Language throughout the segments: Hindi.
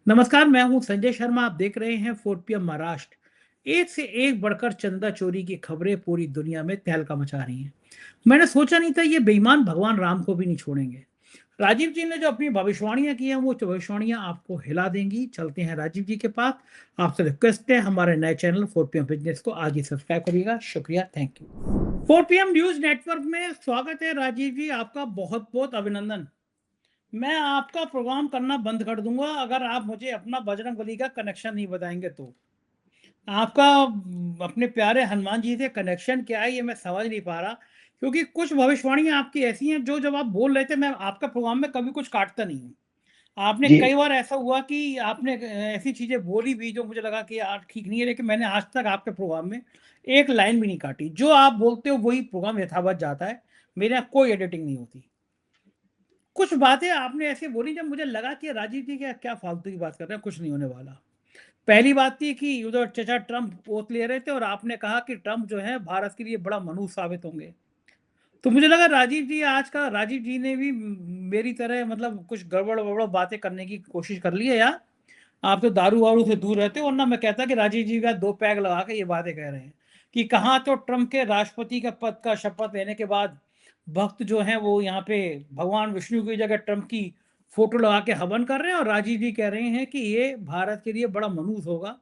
नमस्कार, मैं हूं संजय शर्मा। आप देख रहे हैं 4 पीएम महाराष्ट्र। एक से एक बढ़कर चंदा चोरी की खबरें पूरी दुनिया में तहलका मचा रही हैं। मैंने सोचा नहीं था ये बेईमान भगवान राम को भी नहीं छोड़ेंगे। राजीव जी ने जो अपनी भविष्यवाणियां की हैं वो भविष्यवाणियां आपको हिला देंगी। चलते हैं राजीव जी के पास। आपसे रिक्वेस्ट है, हमारे नए चैनल 4 पीएम बिजनेस को आज ही सब्सक्राइब करिएगा। शुक्रिया, thank you. 4 PM news network में स्वागत है राजीव जी, आपका बहुत बहुत अभिनंदन। मैं आपका प्रोग्राम करना बंद कर दूंगा अगर आप मुझे अपना बजरंगबली का कनेक्शन नहीं बताएंगे तो। आपका अपने प्यारे हनुमान जी से कनेक्शन क्या है ये मैं समझ नहीं पा रहा, क्योंकि कुछ भविष्यवाणियां आपकी ऐसी हैं जो जब आप बोल रहे थे मैं आपका प्रोग्राम में कभी कुछ काटता नहीं हूँ। आपने जी, कई बार ऐसा हुआ कि आपने ऐसी चीजें बोली भी जो मुझे लगा कि यार ठीक नहीं है, लेकिन मैंने आज तक आपके प्रोग्राम में एक लाइन भी नहीं काटी। जो आप बोलते हो वही प्रोग्राम यथावत जाता है, मेरे यहाँ कोई एडिटिंग नहीं होती। कुछ बातें आपने ऐसी बोली जब मुझे लगा कि राजीव जी क्या क्या फालतू की बात कर रहे हैं, कुछ नहीं होने वाला। पहली बात थी कि उधर चचा ट्रम्प ओथ ले रहे थे और आपने कहा कि ट्रम्प जो है भारत के लिए बड़ा मनुष्य साबित होंगे। तो मुझे लगा राजीव जी ने भी मेरी तरह मतलब कुछ गड़बड़ वड़बड़ बातें करने की कोशिश कर ली है, या आप तो दारू वारू से दूर रहते हो, वरना मैं कहता कि राजीव जी का दो पैग लगा के ये बातें कह रहे हैं कि कहाँ तो ट्रम्प के राष्ट्रपति का पद का शपथ लेने के बाद भक्त जो हैं वो यहाँ पे भगवान विष्णु की जगह ट्रम्प की फोटो लगा के हवन कर रहे हैं, और राजीव जी कह रहे हैं कि ये भारत के लिए बड़ा मनूस होगा।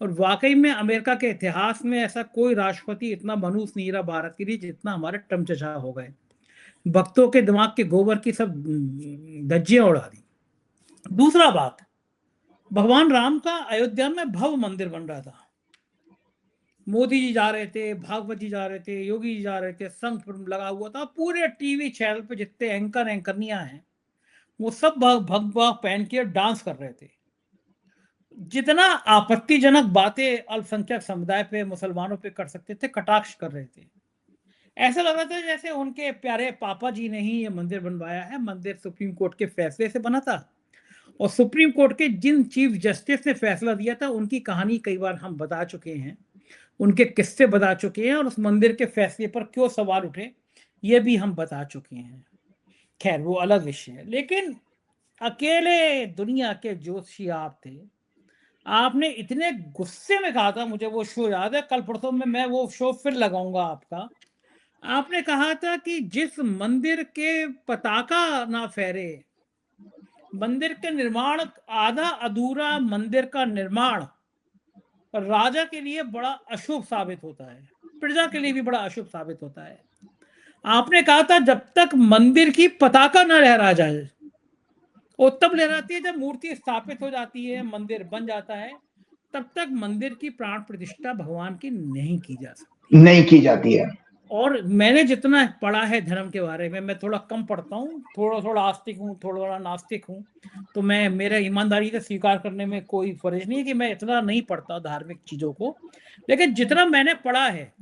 और वाकई में अमेरिका के इतिहास में ऐसा कोई राष्ट्रपति इतना मनूस नहीं रहा भारत के लिए जितना हमारे ट्रम्प चचा हो गए। भक्तों के दिमाग के गोबर की सब धज्जियां उड़ा दी। दूसरा बात, भगवान राम का अयोध्या में भव्य मंदिर बन रहा था। मोदी जी जा रहे थे, भागवत जी जा रहे थे, योगी जी जा रहे थे, संघ लगा हुआ था, पूरे टीवी चैनल पे जितने एंकरनियां हैं वो सब भगवा पहन के डांस कर रहे थे। जितना आपत्तिजनक बातें अल्पसंख्यक समुदाय पे मुसलमानों पे कर सकते थे कटाक्ष कर रहे थे। ऐसा लग रहा था जैसे उनके प्यारे पापा जी ने ही ये मंदिर बनवाया है। मंदिर सुप्रीम कोर्ट के फैसले से बना था, और सुप्रीम कोर्ट के जिन चीफ जस्टिस ने फैसला दिया था उनकी कहानी कई बार हम बता चुके हैं, उनके किस्से बता चुके हैं, और उस मंदिर के फैसले पर क्यों सवाल उठे ये भी हम बता चुके हैं। खैर वो अलग विषय है, लेकिन अकेले दुनिया के ज्योतिषी आप थे। आपने इतने गुस्से में कहा था, मुझे वो शो याद है, कल परसों में मैं वो शो फिर लगाऊंगा आपका। आपने कहा था कि जिस मंदिर के पताका ना फहरे, मंदिर के निर्माण, आधा अधूरा मंदिर का निर्माण राजा के लिए बड़ा अशुभ साबित होता है, प्रजा के लिए भी बड़ा अशुभ साबित होता है। आपने कहा था जब तक मंदिर की पताका न लहरा जाए, वो तब लहराती है जब मूर्ति स्थापित हो जाती है, मंदिर बन जाता है, तब तक मंदिर की प्राण प्रतिष्ठा भगवान की नहीं की जा सकती। नहीं की जाती है। और मैंने जितना पढ़ा है धर्म के बारे में, मैं थोड़ा कम पढ़ता हूँ, थोड़ा थोड़ा आस्तिक हूँ, थोड़ा थोड़ा नास्तिक हूँ। तो मैं, मेरा ईमानदारी से स्वीकार करने में कोई फर्ज नहीं है कि मैं इतना नहीं पढ़ता धार्मिक चीजों को, लेकिन जितना मैंने पढ़ा है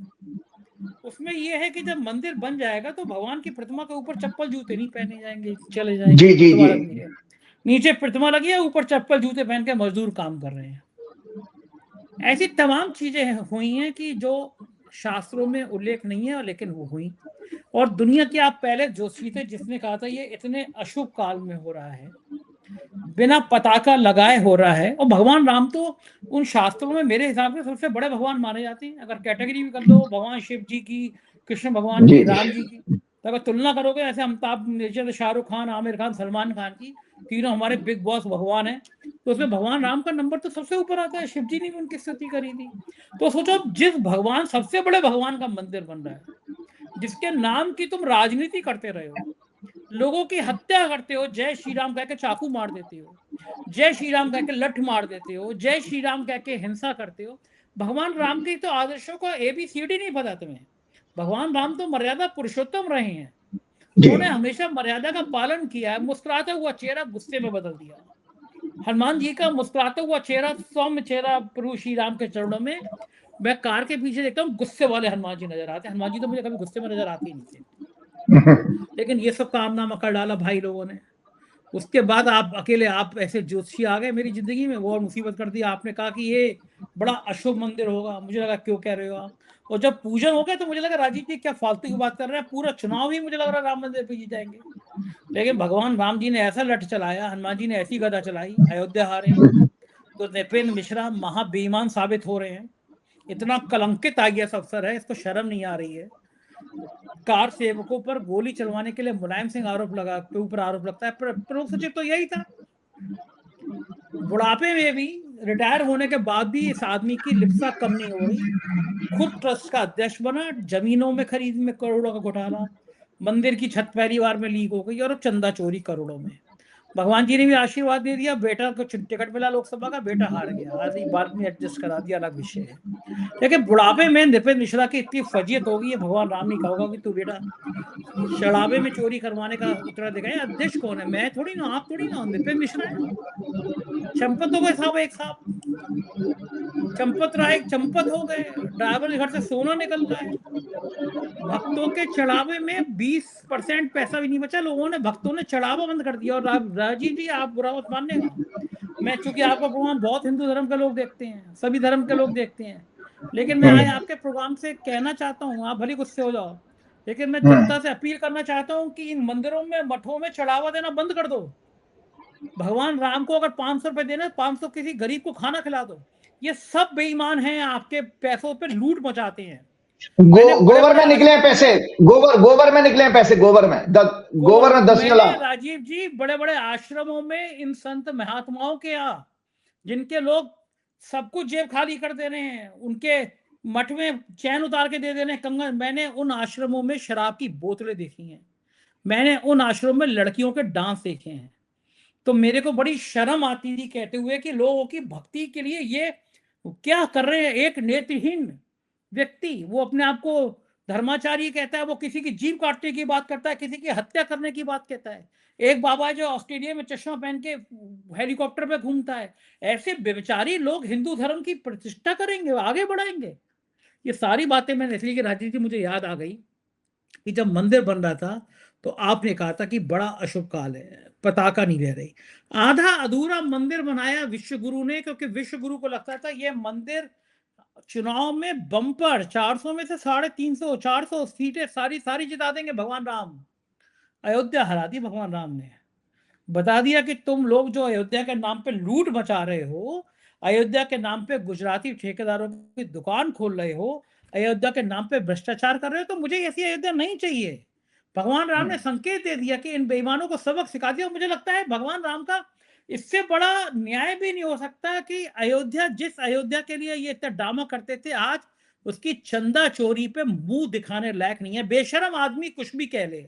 उसमें यह है कि जब मंदिर बन जाएगा तो भगवान की प्रतिमा के ऊपर चप्पल जूते नहीं पहने जाएंगे, चले जाएंगे, जी, जी, जी। दोबारा नहीं है। नीचे प्रतिमा लगी है, ऊपर चप्पल जूते पहन के मजदूर काम कर रहे हैं। ऐसी तमाम चीजें हुई हैं कि जो शास्त्रों में उल्लेख नहीं है, लेकिन वो हुई। और दुनिया के आप पहले जोशी थे जिसने कहा था ये इतने अशुभ काल में हो रहा है, बिना पताका लगाए हो रहा है। और भगवान राम तो उन शास्त्रों में मेरे हिसाब से सबसे बड़े भगवान माने जाते हैं। अगर कैटेगरी भी कर लो भगवान शिव जी की, कृष्ण भगवान जी, की, जी। राम जी की, तो अगर तुलना करोगे ऐसे अमिताभ बच्चन, शाहरुख खान, आमिर खान, सलमान खान की, तीनों हमारे बिग बॉस भगवान है, तो उसमें भगवान राम का नंबर तो सबसे ऊपर आता है। शिव जी ने भी उनकी स्तुति करी थी। तो सोचो जिस भगवान, सबसे बड़े भगवान का मंदिर बन रहा है, जिसके नाम की तुम राजनीति करते रहे हो, लोगों की हत्या करते हो, जय श्री राम कह के चाकू मार देते हो, जय श्री राम कह के लठ मार देते हो, जय श्री राम कह के हिंसा करते हो। भगवान राम के तो आदर्शों का ABCD नहीं पता तुम्हें। भगवान राम तो मर्यादा पुरुषोत्तम रहे हैं। जी। उन्होंने हमेशा मर्यादा का पालन किया है। मुस्कुराता हुआ चेहरा गुस्से में बदल दिया। हनुमान जी का मुस्कुराता हुआ चेहरा, सौम्य चेहरा प्रभु श्री राम के चरणों में। मैं कार के पीछे देखता हूँ गुस्से वाले हनुमान जी नजर आते हैं। हनुमान जी तो मुझे कभी गुस्से में नजर आते ही नहीं थे, लेकिन ये सब काम नामा कर डाला भाई लोगों ने। उसके बाद आप अकेले आप ऐसे ज्योतिषी आ गए मेरी जिंदगी में, वो और मुसीबत कर दी। आपने कहा कि ये बड़ा अशुभ मंदिर होगा। मुझे लगा क्यों कह रहे हो आप, और जब पूजन हो गया तो मुझे लगा राजीव जी क्या फालतू की बात कर रहे हैं, पूरा चुनाव ही मुझे लग रहा है राम मंदिर पे जीत जाएंगे। लेकिन भगवान राम जी ने ऐसा लठ चलाया, हनुमान जी ने ऐसी गदा चलाई, अयोध्या हारे हैं। तो नृपेंद्र मिश्रा महा बेईमान साबित हो रहे हैं। इतना कलंकित आईएएस अफसर है, इसको शर्म नहीं आ रही है। कार सेवकों पर गोली चलवाने के लिए मुलायम सिंह आरोप लगा के ऊपर आरोप लगता है, प्रमुख सचिव तो यही था। बुढ़ापे में भी, रिटायर होने के बाद भी इस आदमी की लिप्सा कम नहीं हो रही। खुद ट्रस्ट का अध्यक्ष बना, जमीनों में खरीद में करोड़ों का घोटाला, मंदिर की छत पहली बार में लीक हो गई, और चंदा चोरी करोड़ों में। भगवान जी ने भी आशीर्वाद दे दिया, बेटा को टिकट मिला लोकसभा का, बेटा हार गया, आज बाद में एडजस्ट करा दिया, अलग विषय है। लेकिन बुढ़ापे में नृपेंद्र मिश्रा की इतनी फजीयत होगी, ये भगवान राम नहीं कहोगा कि तू बेटा चढ़ावे में चोरी करवाने का उतरा देगा। अध्यक्ष कौन है, मैं थोड़ी ना, आप थोड़ी ना, नृपेंद्र मिश्रा है। चंपत हो गए साहब, एक साहब चंपत राय चंपत हो गए। ड्राइवर के घर से सोना निकल रहा है। भक्तों के चढ़ावे में 20% पैसा भी नहीं बचा। लोगों ने, भक्तों ने चढ़ावा बंद कर दिया। और राजीव जी आप बुरा मत मानिएगा, मैं चूंकि आपका प्रोग्राम बहुत हिंदू धर्म के लोग देखते हैं, सभी धर्म के लोग देखते हैं, लेकिन मैं आज आपके प्रोग्राम से कहना चाहता हूँ, आप भले गुस्से हो जाओ, लेकिन मैं जनता से अपील करना चाहता हूँ कि इन मंदिरों में, मठों में चढ़ावा देना बंद कर दो। भगवान राम को अगर 500 रुपए देना, 500 किसी गरीब को खाना खिला दो। ये सब बेईमान हैं, आपके पैसों पे लूट मचाते हैं। गोबर में निकले हैं पैसे, गोबर में निकले हैं पैसे, गोबर में 10 मिला। राजीव जी बड़े बड़े आश्रमों में इन संत महात्माओं के यहाँ, जिनके लोग सब कुछ जेब खाली कर दे रहे हैं, उनके मठ में चैन उतार के दे रहे हैं, कंगन। मैंने उन आश्रमों में शराब की बोतलें देखी हैं, मैंने उन आश्रमों में लड़कियों के डांस देखे हैं। तो मेरे को बड़ी शर्म आती थी कहते हुए कि लोगों की भक्ति के लिए ये क्या कर रहे हैं। एक नेत्रहीन व्यक्ति, वो अपने आप को धर्माचार्य कहता है, वो किसी की जीभ काटने की बात करता है, किसी की हत्या करने की बात कहता है। एक बाबा जो ऑस्ट्रेलिया में चश्मा पहन के हेलीकॉप्टर पे घूमता है। ऐसे बेचारी लोग हिंदू धर्म की प्रतिष्ठा करेंगे, आगे बढ़ाएंगे। ये सारी बातें मैंने इसलिए, राजीव जी मुझे याद आ गई कि जब मंदिर बन रहा था तो आपने कहा था कि बड़ा अशुभ काल है, पताका नहीं रह रही। आधा अधूरा मंदिर बनाया विश्व गुरु ने, क्योंकि विश्व गुरु को लगता था ये मंदिर चुनाव में बम्पर 400 में से 350 400 सीटें सारी जिता देंगे भगवान राम। अयोध्या हरा दी भगवान राम ने। बता दिया कि तुम लोग जो अयोध्या के नाम पे लूट मचा रहे हो, अयोध्या के नाम पे गुजराती ठेकेदारों की दुकान खोल रहे हो, अयोध्या के नाम पे भ्रष्टाचार कर रहे हो, तो मुझे ऐसी अयोध्या नहीं चाहिए। भगवान राम ने संकेत दे दिया कि इन बेईमानों को सबक सिखा दिया। मुझे लगता है भगवान राम का इससे बड़ा न्याय भी नहीं हो सकता कि अयोध्या, जिस अयोध्या के लिए ये इतना ड्रामा करते थे, आज उसकी चंदा चोरी पे मुंह दिखाने लायक नहीं है। बेशरम आदमी कुछ भी कह ले,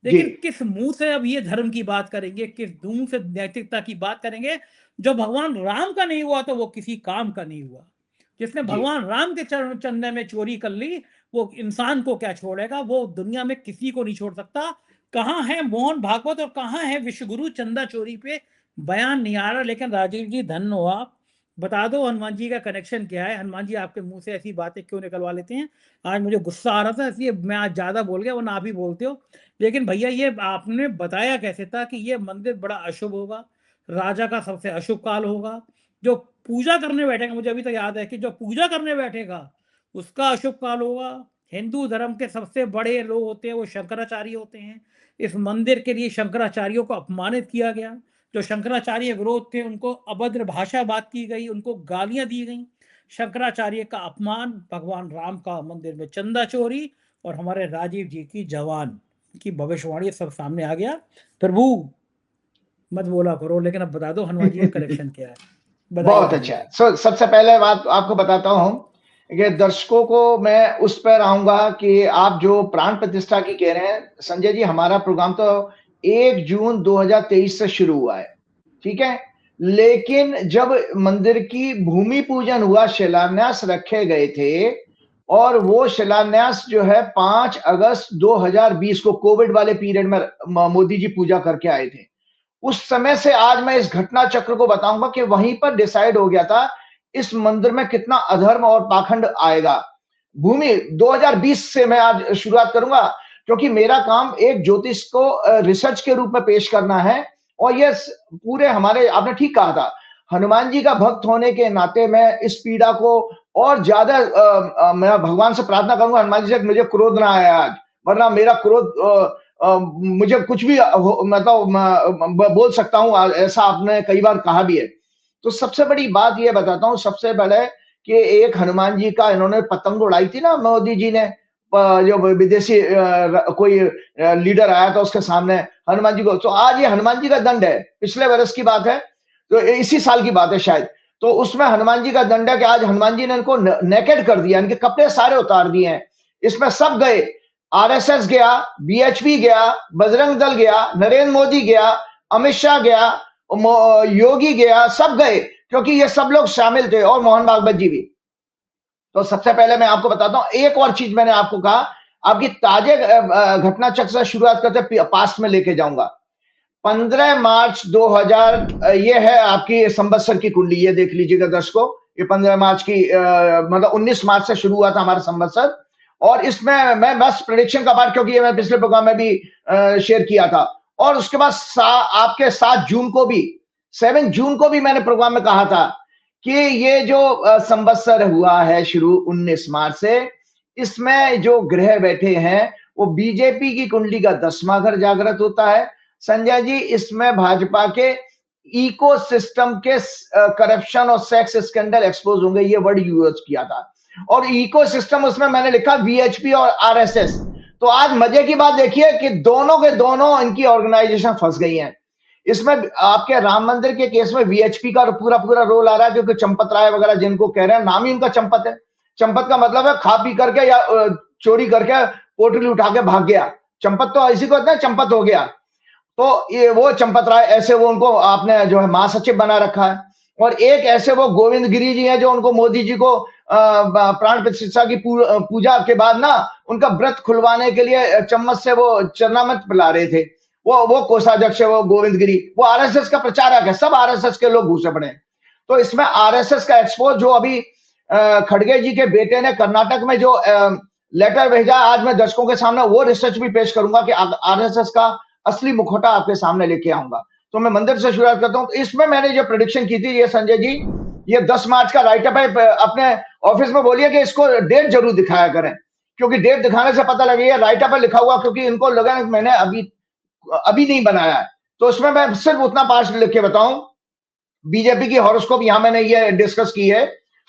लेकिन किस मुंह से अब ये धर्म की बात करेंगे, किस मुंह से नैतिकता की बात करेंगे। जो भगवान राम का नहीं हुआ तो वो किसी काम का नहीं हुआ। जिसने भगवान राम के चरण चंदे में चोरी कर ली, वो इंसान को क्या छोड़ेगा, वो दुनिया में किसी को नहीं छोड़ सकता। कहाँ है मोहन भागवत और कहाँ है विश्वगुरु, चंदा चोरी पे बयान नहीं आ रहा। लेकिन राजीव जी धन्य हो आप, बता दो हनुमान जी का कनेक्शन क्या है। हनुमान जी आपके मुंह से ऐसी बातें क्यों निकलवा लेते हैं। आज मुझे गुस्सा आ रहा था, इसलिए मैं आज ज्यादा बोल गया, वरना आप ही बोलते हो। लेकिन भैया ये आपने बताया कैसे था कि ये मंदिर बड़ा अशुभ होगा, राजा का सबसे अशुभ काल होगा। जो पूजा करने बैठेगा, मुझे अभी तो याद है कि जो पूजा करने बैठेगा उसका अशुभ काल होगा। हिंदू धर्म के सबसे बड़े लोग होते हैं वो शंकराचार्य होते हैं। इस मंदिर के लिए शंकराचार्यों को अपमानित किया गया। जो शंकराचार्य विरोध थे उनको अभद्र भाषा बात की गई, उनको गालियां दी गई। शंकराचार्य का अपमान, भगवान राम का मंदिर में चंदा चोरी, और हमारे राजीव जी की जवान की भविष्यवाणी सब सामने आ गया। प्रभु मत बोला करो, लेकिन अब बता दो हनुमान जी का कलेक्शन क्या है। बहुत अच्छा। सबसे पहले बात आपको बताता हूं कि दर्शकों को मैं उस पर आऊंगा कि आप जो प्राण प्रतिष्ठा की कह रहे हैं, संजय जी हमारा प्रोग्राम तो 1 जून 2023 से शुरू हुआ है, ठीक है। लेकिन जब मंदिर की भूमि पूजन हुआ, शिलान्यास रखे गए थे, और वो शिलान्यास जो है 5 अगस्त 2020 को कोविड वाले पीरियड में मोदी जी पूजा करके आए थे। उस समय से आज मैं इस घटना चक्र को बताऊंगा कि वहीं पर डिसाइड हो गया था इस मंदिर में कितना अधर्म और पाखंड आएगा। भूमि 2020 से मैं आज शुरुआत करूंगा, क्योंकि मेरा काम एक ज्योतिष को रिसर्च के रूप में पेश करना है और ये पूरे हमारे, आपने ठीक कहा था, हनुमान जी का भक्त होने के नाते मैं इस पीड़ा को और ज्यादा मैं भगवान से प्रार्थना करूंगा, हनुमान जी से मुझे क्रोध ना आए आज, वरना मेरा क्रोध मुझे कुछ भी मतलब बोल सकता हूं, ऐसा आपने कई बार कहा भी है। तो सबसे बड़ी बात ये बताता हूं, सबसे पहले कि एक हनुमान जी का इन्होंने पतंग उड़ाई थी ना मोदी जी ने, जो विदेशी कोई लीडर आया था उसके सामने हनुमान जी को, तो आज ये हनुमान जी का दंड है, पिछले वर्ष की बात है, तो इसी साल की बात है शायद, तो उसमें हनुमान जी का दंड है कि आज हनुमान जी ने इनको नेकेड कर दिया, इनके कपड़े सारे उतार दिए हैं। इसमें सब गए, आरएसएस गया, बीएचपी गया, बजरंग दल गया, नरेंद्र मोदी गया, अमित शाह गया, योगी गया, सब गए, क्योंकि ये सब लोग शामिल थे, और मोहन भागवत जी भी। तो सबसे पहले मैं आपको बताता हूं, एक और चीज मैंने आपको कहा, आपकी ताजे घटना चक्र से शुरुआत करते पास्ट में लेके जाऊंगा। 15 मार्च 2000, ये है आपकी संवत्सर की कुंडली, ये देख लीजिएगा दर्शकों, ये 15 मार्च की मतलब 19 मार्च से शुरू हुआ था हमारा संवत्सर, और इसमें मैं बस प्रेडिक्शन का पार्ट, क्योंकि ये मैं पिछले प्रोग्राम में भी शेयर किया था, और उसके बाद आपके 7 जून को भी, 7 जून को भी मैंने प्रोग्राम में कहा था कि ये जो संवत्सर हुआ है शुरू 19 मार्च से, इसमें जो ग्रह बैठे हैं वो बीजेपी की कुंडली का 10वां घर जागृत होता है। संजय जी, इसमें भाजपा के इकोसिस्टम के करप्शन और सेक्स स्कैंडल एक्सपोज होंगे, ये वर्ड यूज किया था, और इकोसिस्टम उसमें मैंने लिखा वीएचपी और आरएसएस। तो आज मजे की बात देखिए कि दोनों के दोनों इनकी ऑर्गेनाइजेशन फंस गई हैं। इसमें आपके राम मंदिर के केस में वीएचपी का पूरा पूरा रोल आ रहा है, क्योंकि चंपत राय वगैरह जिनको कह रहे हैं, नाम ही उनका चंपत है। चंपत का मतलब है खा पी करके या चोरी करके पोटली उठा के भाग गया, चंपत तो इसी को कहते हैं, चंपत हो गया। तो ये वो चंपत राय, ऐसे वो उनको आपने जो है महासचिव बना रखा है, और एक ऐसे वो गोविंद गिरी जी हैं जो उनको मोदी जी को प्राण प्रतिष्ठा की पूजा के बाद ना उनका व्रत खुलवाने के लिए चम्मच से वो चरणामृत पिला रहे थे, वो कोषाध्यक्ष है वो गोविंद गिरी, वो आरएसएस का प्रचारक है, सब आरएसएस के लोग घुसे पड़े हैं। तो इसमें आरएसएस का एक्सपोज, जो अभी खड़गे जी के बेटे ने कर्नाटक में जो लेटर भेजा, आज मैं दर्शकों के सामने वो रिसर्च भी पेश करूंगा कि आरएसएस का असली मुखौटा आपके सामने लेके आऊंगा। तो मैं मंदिर से शुरुआत करता हूं। इसमें मैंने जो प्रेडिक्शन की थी, ये संजय जी, ये 10 मार्च का राइटअप है, अपने ऑफिस में बोलिए कि इसको डेट जरूर दिखाया करें, क्योंकि डेट दिखाने से पता लगेगा, राइटअप पर लिखा हुआ, क्योंकि इनको लगा कि मैंने अभी नहीं बनाया है। तो उसमें मैं सिर्फ उतना पार्ट लिख के बताऊं, बीजेपी की हॉरोस्कोप यहां मैंने ये डिस्कस की है,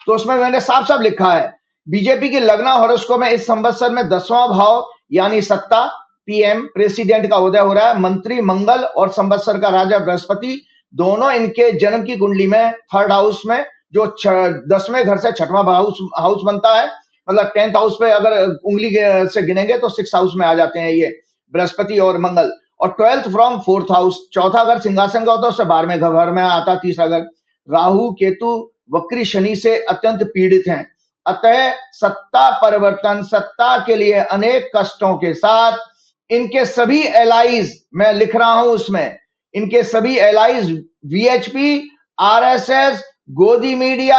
तो उसमें मैंने साफ साफ लिखा है, बीजेपी की लग्न हॉरोस्कोप में इस संवत्सर में 10वां भाव यानी सत्ता, पीएम प्रेसिडेंट का उदय हो रहा है, मंत्री मंगल और संवत्सर का राजा बृहस्पति दोनों इनके जन्म की कुंडली में 3rd हाउस में, जो 10वें घर से 6वां हाउस बनता है, मतलब 10th हाउस पे अगर उंगली से गिनेंगे तो 6th हाउस में आ जाते हैं ये बृहस्पति और मंगल, और 12th फ्रॉम 4th हाउस, चौथा घर सिंहासन का होता है, उससे 12वें घर में आता 3रा घर। राहु केतु वक्री शनि से अत्यंत पीड़ित हैं, अतः सत्ता परिवर्तन, सत्ता के लिए अनेक कष्टों के साथ इनके सभी एलाइज, मैं लिख रहा हूं उसमें, इनके सभी एलाइज वीएचपी, आरएसएस, गोदी मीडिया,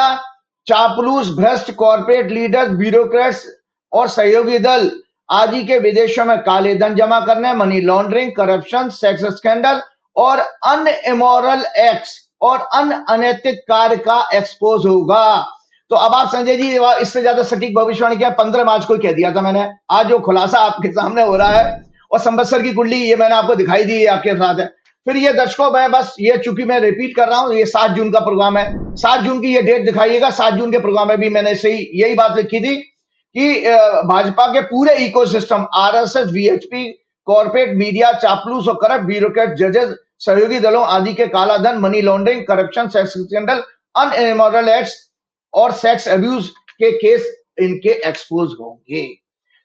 चापलूस भ्रष्ट कॉर्पोरेट लीडर्स, ब्यूरोक्रेट्स और सहयोगी दल आदि के विदेशों में काले धन जमा करने, money laundering, corruption, sex scandal और अन्य इमोरल एक्ट्स और अन्य अनैतिक कार्य का एक्सपोज होगा। तो अब आप संजय जी, इससे ज्यादा सटीक भविष्यवाणी क्या 15 मार्च को कह दिया था मैंने, आज जो खुलासा आपके सामने हो रहा है, और संवत्सर की कुंडली ये मैंने आपको दिखाई दी है, आपके साथ है। फिर ये दर्शकों, मैं बस ये चूंकि मैं रिपीट कर रहा हूं, ये 7 जून का प्रोग्राम है, 7 जून की ये डेट दिखाइएगा। 7 जून के प्रोग्राम में भी मैंने सही यही बात लिखी थी कि भाजपा के पूरे ecosystem, RSS, VHP, corporate media, चापलूस और करप्ट ब्यूरोक्रेट, जजेस, सहयोगी दलों आदि के काला धन, money laundering, corruption, sex scandal, immoral acts और सेक्स अब्यूज के केस इनके एक्सपोज होंगे।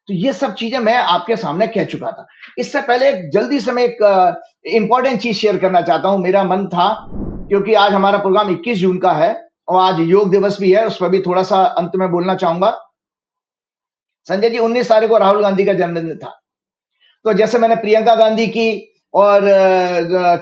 तो ये सब चीजें मैं आपके सामने कह चुका था। इससे पहले जल्दी से मैं एक इंपॉर्टेंट चीज शेयर करना चाहता हूं। मेरा मन था, क्योंकि आज हमारा प्रोग्राम 21 जून का है और आज योग दिवस भी है, उस पर भी थोड़ा सा अंत में बोलना चाहूंगा। संजय जी, 19 तारीख को राहुल गांधी का जन्मदिन था, तो जैसे मैंने प्रियंका गांधी की और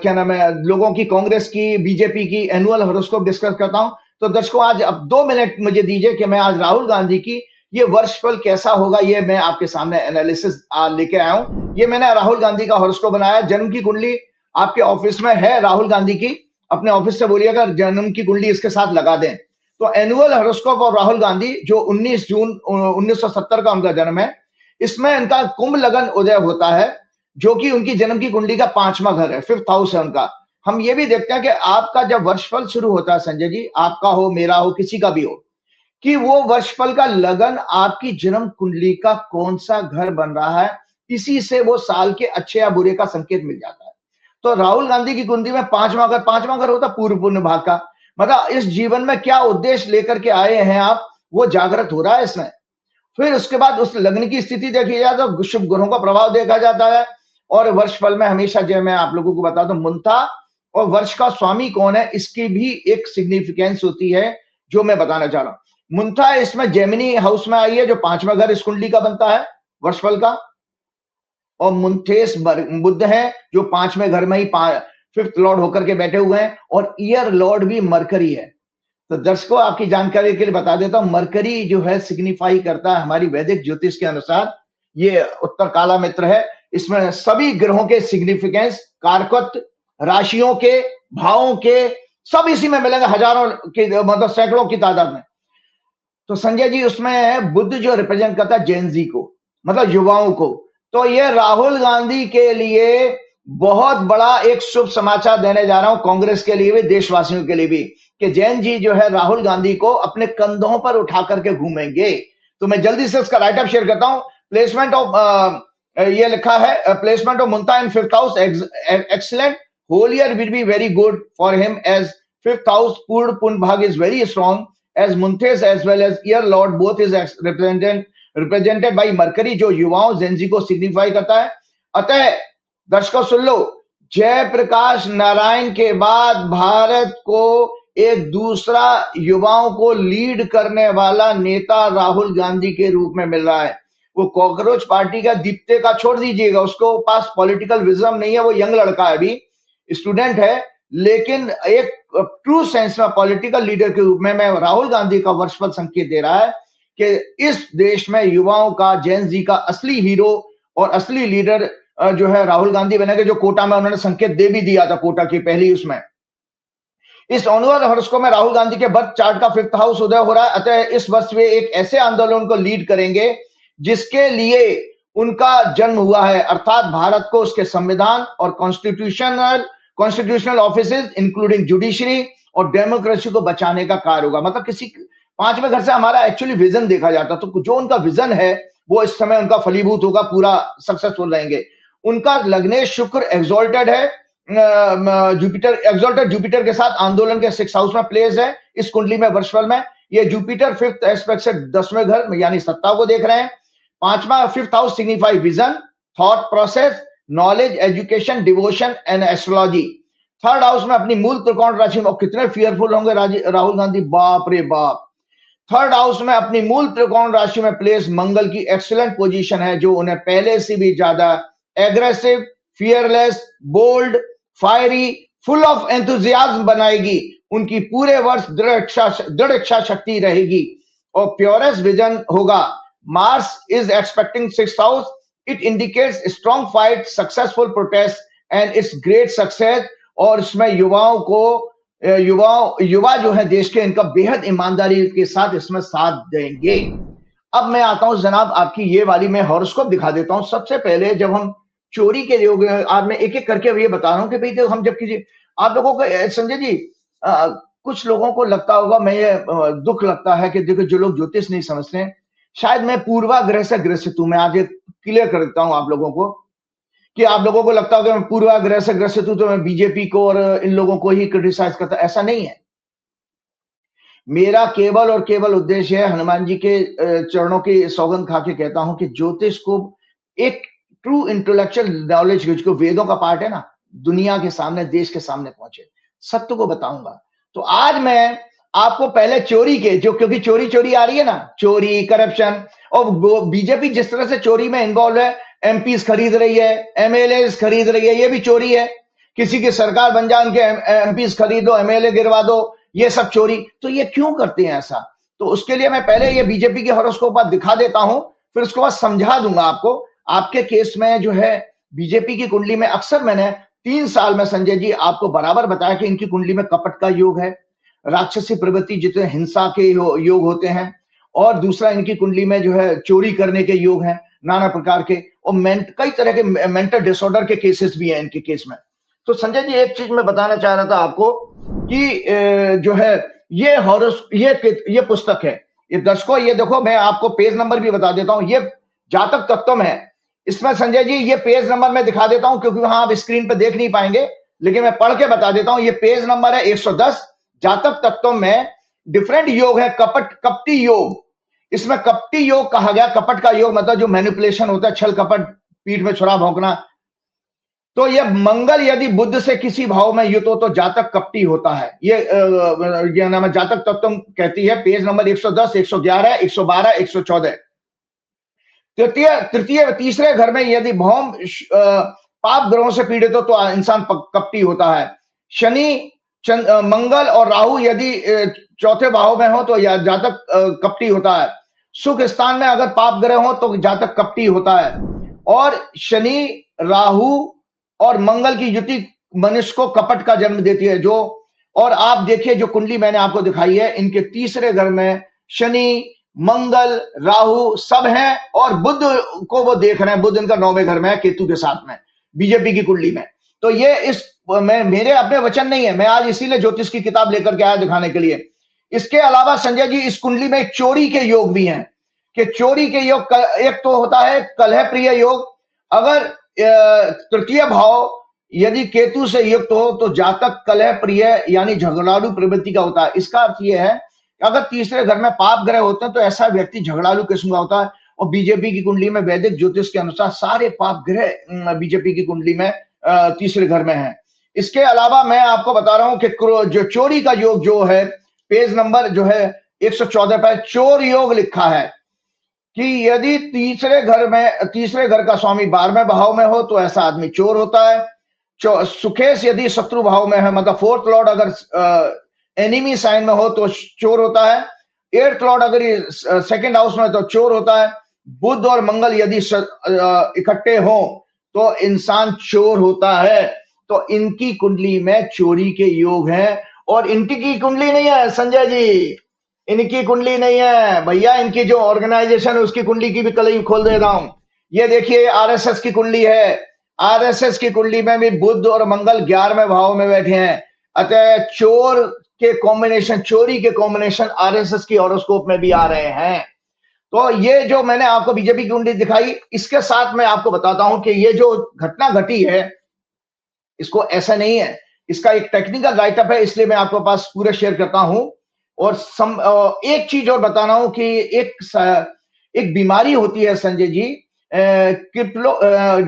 क्या नाम है, लोगों की, कांग्रेस की, बीजेपी की एनुअल हॉरोस्कोप डिस्कस करता हूं, तो दर्शकों आज अब 2 मिनट मुझे दीजिए कि मैं आज राहुल गांधी की ये वर्षफल कैसा होगा, ये मैं आपके सामने एनालिसिस लेके आया हूं। ये मैंने राहुल गांधी का हॉरोस्कोप बनाया, जन्म की कुंडली आपके ऑफिस में है राहुल गांधी की, अपने ऑफिस से बोलिएगा जन्म की कुंडली इसके साथ लगा दें। तो annual horoscope of Rahul Gandhi जो 19 जून 1970 का उनका जन्म है, इसमें इनका कुंभ लगन उदय होता है, जो कि उनकी जन्म की कुंडली का 5वां घर है, 5th हाउस है उनका। हम ये भी देखते हैं कि आपका जब वर्षफल शुरू होता है संजय जी, आपका हो, मेरा हो, किसी का भी हो, कि वो वर्षफल का लगन आपकी जन्म कुंडली का कौन सा घर बन रहा है, इसी से वो साल के अच्छे या बुरे का संकेत मिल जाता है। तो राहुल गांधी की कुंडली में 5वां घर होता पूर्व पुण्य भाग का, मतलब इस जीवन में क्या उद्देश्य लेकर के आए हैं आप, वो जागृत हो रहा है इसमें। फिर उसके बाद उस लग्न की स्थिति देखी जाए तो शुभ ग्रहों का प्रभाव देखा जाता है। और वर्षफल में हमेशा जो मैं आप लोगों को बता दूं, मुंता और वर्ष का स्वामी कौन है, इसकी भी एक सिग्निफिकेंस होती है, जो मैं बताना चाह रहा हूं। मुंता इसमें जेमिनी हाउस में आई है, जो 5वां घर इस कुंडली का बनता है वर्षफल का। और मुंथेस बुध है, जो 5वें घर में ही 5th लॉर्ड होकर के बैठे हुए हैं, और ईयर लॉर्ड भी मरकरी है। तो दर्शकों, आपकी जानकारी के लिए बता देता हूं, मरकरी जो है सिग्निफाई करता है हमारी वैदिक ज्योतिष के अनुसार, ये उत्तर काला मित्र है। इसमें सभी ग्रहों के सिग्निफिकेंस, कारकत्व, राशियों के, भावों के, सब इसी में मिलेंगे, हजारों की, मतलब सैकड़ों की तादाद में। तो संजय जी, उसमें बुद्ध जो रिप्रेजेंट करता है जेनजी को, मतलब युवाओं को। तो ये राहुल गांधी के लिए बहुत बड़ा एक शुभ समाचार देने जा रहा हूं, कांग्रेस के लिए भी, देशवासियों के लिए भी, कि जैन जी जो है राहुल गांधी को अपने कंधों पर उठा करके घूमेंगे। तो मैं जल्दी से इसका राइट अप शेयर करता हूं। प्लेसमेंट ऑफ ये लिखा है, placement of Muntha in 5th house excellent, whole year will be very good for him as 5th house पूर्ण पुण्य भाग is very strong as Munthes as well as Year Lord both is represented by Mercury, जो युवाओं जेनजी को सिग्निफाई करता है। अतः दर्शकों सुन लो, जयप्रकाश नारायण के बाद भारत को एक दूसरा युवाओं को लीड करने वाला नेता राहुल गांधी के रूप में मिल रहा है। वो कॉकरोच पार्टी का दीप्ते का छोड़ दीजिएगा, उसको पास पॉलिटिकल विजडम नहीं है, वो यंग लड़का है, अभी स्टूडेंट है, लेकिन एक ट्रू सेंस में पॉलिटिकल लीडर के रूप में मैं राहुल गांधी का वर्षफल संकेत दे रहा है कि इस देश में युवाओं का, जेन जी का असली हीरो और असली लीडर जो है राहुल गांधी बनेंगे, जो कोटा में उन्होंने संकेत दे भी दिया था, कोटा की पहली उसमें। इस ऑनवर हॉरोस्कोप में राहुल गांधी के बर्थ चार्ट का 5th हाउस उदय हो रहा है। अतः इस वर्ष वे एक ऐसे आंदोलन को लीड करेंगे जिसके लिए उनका जन्म हुआ है, अर्थात भारत को उसके संविधान और कॉन्स्टिट्यूशनल ऑफिसेज इंक्लूडिंग जुडिशरी और डेमोक्रेसी को बचाने का कार्य होगा। मतलब किसी 5वें घर से हमारा एक्चुअली विजन देखा जाता, तो जो उनका विजन है वो इस समय उनका फलीभूत होगा, पूरा सक्सेसफुल रहेंगे। उनका लग्नेश शुक्र एक्सॉल्टेड है, जुपिटर एक्सॉल्टेड जुपिटर के साथ आंदोलन के 6th हाउस में प्लेस है इस कुंडली में वर्षफल में। ये जुपिटर 5th एस्पेक्ट से 10वें घर यानी सत्ता को देख रहे हैं। 5th house signify vision, thought process, knowledge, education, devotion and astrology. 3rd house में अपनी मूल त्रिकोण राशि में, कितने फियरफुल होंगे राहुल गांधी, बाप रे बाप। 3rd हाउस में अपनी मूल त्रिकोण राशि में प्लेस मंगल की एक्सीलेंट पोजीशन है, जो उन्हें पहले से भी ज्यादा aggressive, fearless, bold, fiery, full of enthusiasm बनाएगी। उनकी पूरे वर्ष दृढ़ इच्छा शक्ति रहेगी और प्योरेस्ट विजन होगा। Mars is expecting 6th house, it indicates strong fight, successful protest and it's great success. और इसमें युवाओं को, युवा जो है देश के, इनका बेहद ईमानदारी के साथ इसमें साथ देंगे। अब मैं आता हूं जनाब, आपकी ये वाली मैं हॉरोस्कोप दिखा देता हूं। सबसे पहले जब हम चोरी के योग, आज मैं एक एक करके ये बता रहा हूं कि भाई देखो, हम जब किसी आप लोगों को संजय जी, कुछ लोगों को लगता होगा, मैं ये दुख लगता है कि देखो जो लोग ज्योतिष नहीं समझते हैं, शायद मैं पूर्वाग्रह से ग्रसित हूं। मैं आज क्लियर कर देता हूं आप लोगों को कि आप लोगों को लगता होगा मैं पूर्वाग्रह से ग्रसित हूं तो मैं बीजेपी को और इन लोगों को ही क्रिटिसाइज करता, ऐसा नहीं है। मेरा केवल और केवल उद्देश्य है, हनुमान जी के चरणों की सौगंध खा के कहता हूं कि ज्योतिष को एक ट्रू इंटेलेक्चुअल नॉलेज, जो वेदों का पार्ट है ना, दुनिया के सामने, देश के सामने पहुंचे, सत्य को बताऊंगा। तो आज मैं आपको पहले चोरी के, जो क्योंकि चोरी आ रही है ना, चोरी, करप्शन, और बीजेपी जिस तरह से चोरी में इन्वॉल्व है, एमपीज खरीद रही है, एमएलए खरीद रही है, ये भी चोरी है। किसी की सरकार बन जाए, उनके एमपीज खरीदो, एमएलए गिरवा दो, ये सब चोरी। तो ये क्यों करते हैं ऐसा? तो उसके लिए मैं पहले ये बीजेपी के हॉरोस्कोप दिखा देता हूं, फिर उसके बाद समझा दूंगा आपको। आपके केस में जो है बीजेपी की कुंडली में अक्सर मैंने 3 साल में संजय जी आपको बराबर बताया कि इनकी कुंडली में कपट का योग है, राक्षसी प्रवृत्ति जितने हिंसा के योग होते हैं, और दूसरा इनकी कुंडली में जो है चोरी करने के योग हैं नाना प्रकार के, और कई तरह के मेंटल डिसऑर्डर के केसेस भी हैं इनके केस में। तो संजय जी एक चीज मैं बताना चाह रहा था आपको कि जो है ये पुस्तक है, ये दर्शकों ये देखो, मैं आपको पेज नंबर भी बता देता हूं, ये जातक तत्वम है। इसमें संजय जी ये पेज नंबर मैं दिखा देता हूं क्योंकि वहां आप स्क्रीन पे देख नहीं पाएंगे, लेकिन मैं पढ़ के बता देता हूं। ये पेज नंबर है 110। जातक तत्वम में डिफरेंट योग है, कपटी योग। इसमें कपटी योग कहा गया, कपट का योग मतलब जो मैनिपुलेशन होता है, छल कपट, पीठ में छुरा भौंकना। तो ये मंगल यदि बुध से किसी भाव में युत हो तो जातक कपटी होता है। ये नाम है जातक तत्व कहती है, पेज नंबर 110, 111, 112, 114। तृतीय तीसरे घर में यदि भौम पाप ग्रहों से पीड़ित हो तो इंसान कपटी होता है। शनि, मंगल और राहु यदि चौथे भाव में हो तो यह जातक कपटी होता है। सुख स्थान में अगर पाप ग्रह हो तो जातक कपटी होता है। और शनि, राहु और मंगल की युति मनुष्य को कपट का जन्म देती है। जो और आप देखिए जो कुंडली मैंने आपको दिखाई है, इनके तीसरे घर में शनि, मंगल, राहु सब हैं, और बुध को वो देख रहे हैं, बुध इनका 9वें घर में है केतु के साथ में, बीजेपी की कुंडली में। तो ये मेरे अपने वचन नहीं है, मैं आज इसीलिए ज्योतिष की किताब लेकर के आया दिखाने के लिए। इसके अलावा संजय जी इस कुंडली में चोरी के योग भी हैं, कि चोरी के योग एक तो होता है कलह प्रिय योग। अगर तृतीय भाव यदि केतु से युक्त हो तो जातक कलह प्रिय यानी झगड़ालू प्रवृत्ति का होता है। इसका अर्थ यह है अगर तीसरे घर में पाप ग्रह होते हैं तो ऐसा व्यक्ति झगड़ालू किस्म का होता है। और बीजेपी की कुंडली में वैदिक ज्योतिष के अनुसार सारे पाप ग्रह बीजेपी की कुंडली में तीसरे घर में है। इसके अलावा मैं आपको बता रहा हूं कि जो चोरी का योग जो है, पेज नंबर जो है 114 पर चोर योग लिखा है कि यदि तीसरे घर का स्वामी 12वें भाव में हो तो ऐसा आदमी चोर होता है। सुखेश यदि शत्रु भाव में है, मतलब 4th लॉर्ड अगर एनिमी साइन में हो तो चोर होता है। 8th लॉर्ड अगर ये 2nd हाउस में तो चोर होता है। बुध और मंगल यदि इकट्ठे हो तो इंसान चोर होता है। तो इनकी कुंडली में चोरी के योग हैं, और इनकी कुंडली नहीं है संजय जी, इनकी कुंडली नहीं है भैया, इनकी जो ऑर्गेनाइजेशन है उसकी कुंडली की भी कलई खोल दे रहा हूं। ये देखिए आरएसएस की कुंडली है, आरएसएस की कुंडली में भी बुध और मंगल 11वें भाव में बैठे हैं। अतः चोर के कॉम्बिनेशन, चोरी के कॉम्बिनेशन आरएसएस की हॉरोस्कोप में भी आ रहे हैं। तो ये जो मैंने आपको बीजेपी की कुंडली दिखाई, इसके साथ मैं आपको बताता हूं कि ये जो घटना घटी है इसको ऐसा नहीं है, इसका एक टेक्निकल राइटअप है, इसलिए मैं आपके पास पूरा शेयर करता हूं। और एक चीज और बताना हूं कि एक बीमारी होती है संजय जी,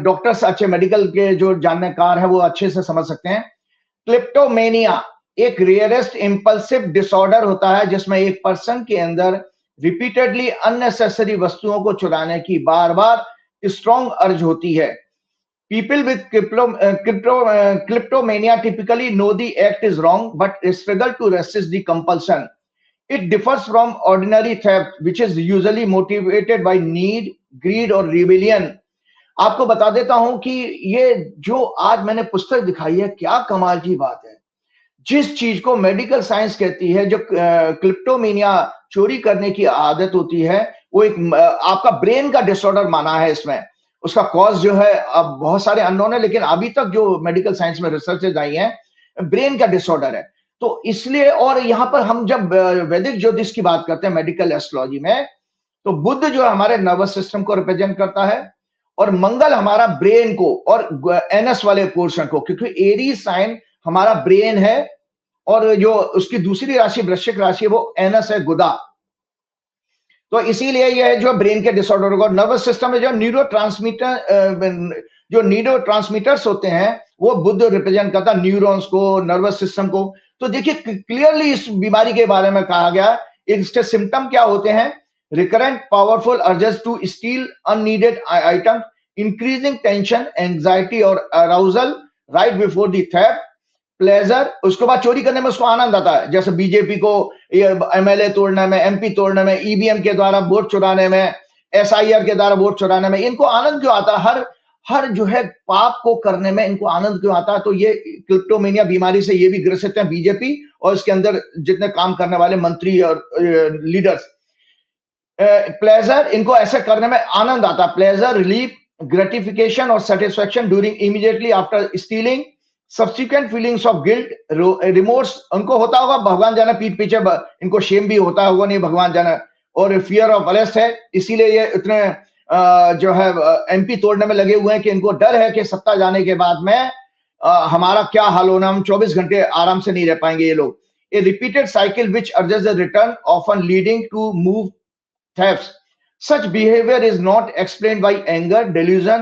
डॉक्टर्स अच्छे मेडिकल के जो जानकार है वो अच्छे से समझ सकते हैं। क्लिप्टोमेनिया एक रेयरेस्ट इंपल्सिव डिसऑर्डर होता है जिसमें एक पर्सन के अंदर रिपीटेडली अननेसेसरी वस्तुओं को चुराने की बार बार स्ट्रॉन्ग अर्ज होती है। People with kleptomania typically know the act is wrong but struggle to resist the compulsion. It differs from ordinary theft, which is usually motivated by need, greed or rebellion. आपको बता देता हूं कि ये जो आज मैंने पुस्तक दिखाई है, क्या कमाल की बात है। जिस चीज को मेडिकल साइंस कहती है, जो क्लिप्टोमेनिया चोरी करने की आदत होती है, वो एक आपका ब्रेन का डिसऑर्डर माना है इसमें। उसका कॉज जो है अब बहुत सारे अननोन है, लेकिन अभी तक जो मेडिकल साइंस में रिसर्चेज आई हैं, ब्रेन का डिसऑर्डर है। तो इसलिए, और यहाँ पर हम जब वैदिक ज्योतिष की बात करते हैं मेडिकल एस्ट्रोलॉजी में, तो बुध जो हमारे नर्वस सिस्टम को रिप्रेजेंट करता है और मंगल हमारा ब्रेन को और एनएस वाले पोर्शन को, क्योंकि एरीज साइन हमारा ब्रेन है और जो उसकी दूसरी राशि वृश्चिक राशि है वो एनएस है, गुदा। तो इसीलिए यह जो ब्रेन के डिसऑर्डर को, नर्वस सिस्टम में जो न्यूरोट्रांसमीटर्स होते हैं वो बुध रिप्रेजेंट करता है न्यूरॉन्स को, नर्वस सिस्टम को। तो देखिए क्लियरली इस बीमारी के बारे में कहा गया। इसके सिम्टम क्या होते हैं? Recurrent powerful urges to steal unneeded item, increasing tension, anxiety और arousal right before the theft, pleasure, उसके बाद चोरी करने में उसको आनंद आता है, जैसे बीजेपी को एमएलए तोड़ने में, एमपी तोड़ने में, ईवीएम के द्वारा वोट चुराने में, एसआईआर के द्वारा वोट चुराने में, इनको आनंद क्यों आता है? हर जो है पाप को करने में इनको आनंद क्यों आता है? तो ये क्लिप्टोमेनिया बीमारी से ये भी ग्रसित है बीजेपी और इसके अंदर जितने काम करने वाले मंत्री और लीडर्स। प्लेजर, इनको ऐसे करने में आनंद आता है। प्लेजर, रिलीफ, ग्रेटिफिकेशन और satisfaction during immediately after stealing, subsequent feelings of guilt, remorse उनको होता होगा, भगवान जाने पीठ पीछे इनको शेम भी होता होगा, नहीं भगवान जाने, और फियर ऑफ अरेस्ट है, इसीलिए ये इतने जो है एमपी तोड़ने में लगे हुए हैं कि इनको डर है कि सत्ता जाने के बाद में हमारा क्या हाल होना, हम 24 घंटे आराम से नहीं रह पाएंगे ये लोग। A repeated cycle which urges the return often leading to move thefts. Such behavior is not explained by anger, delusion,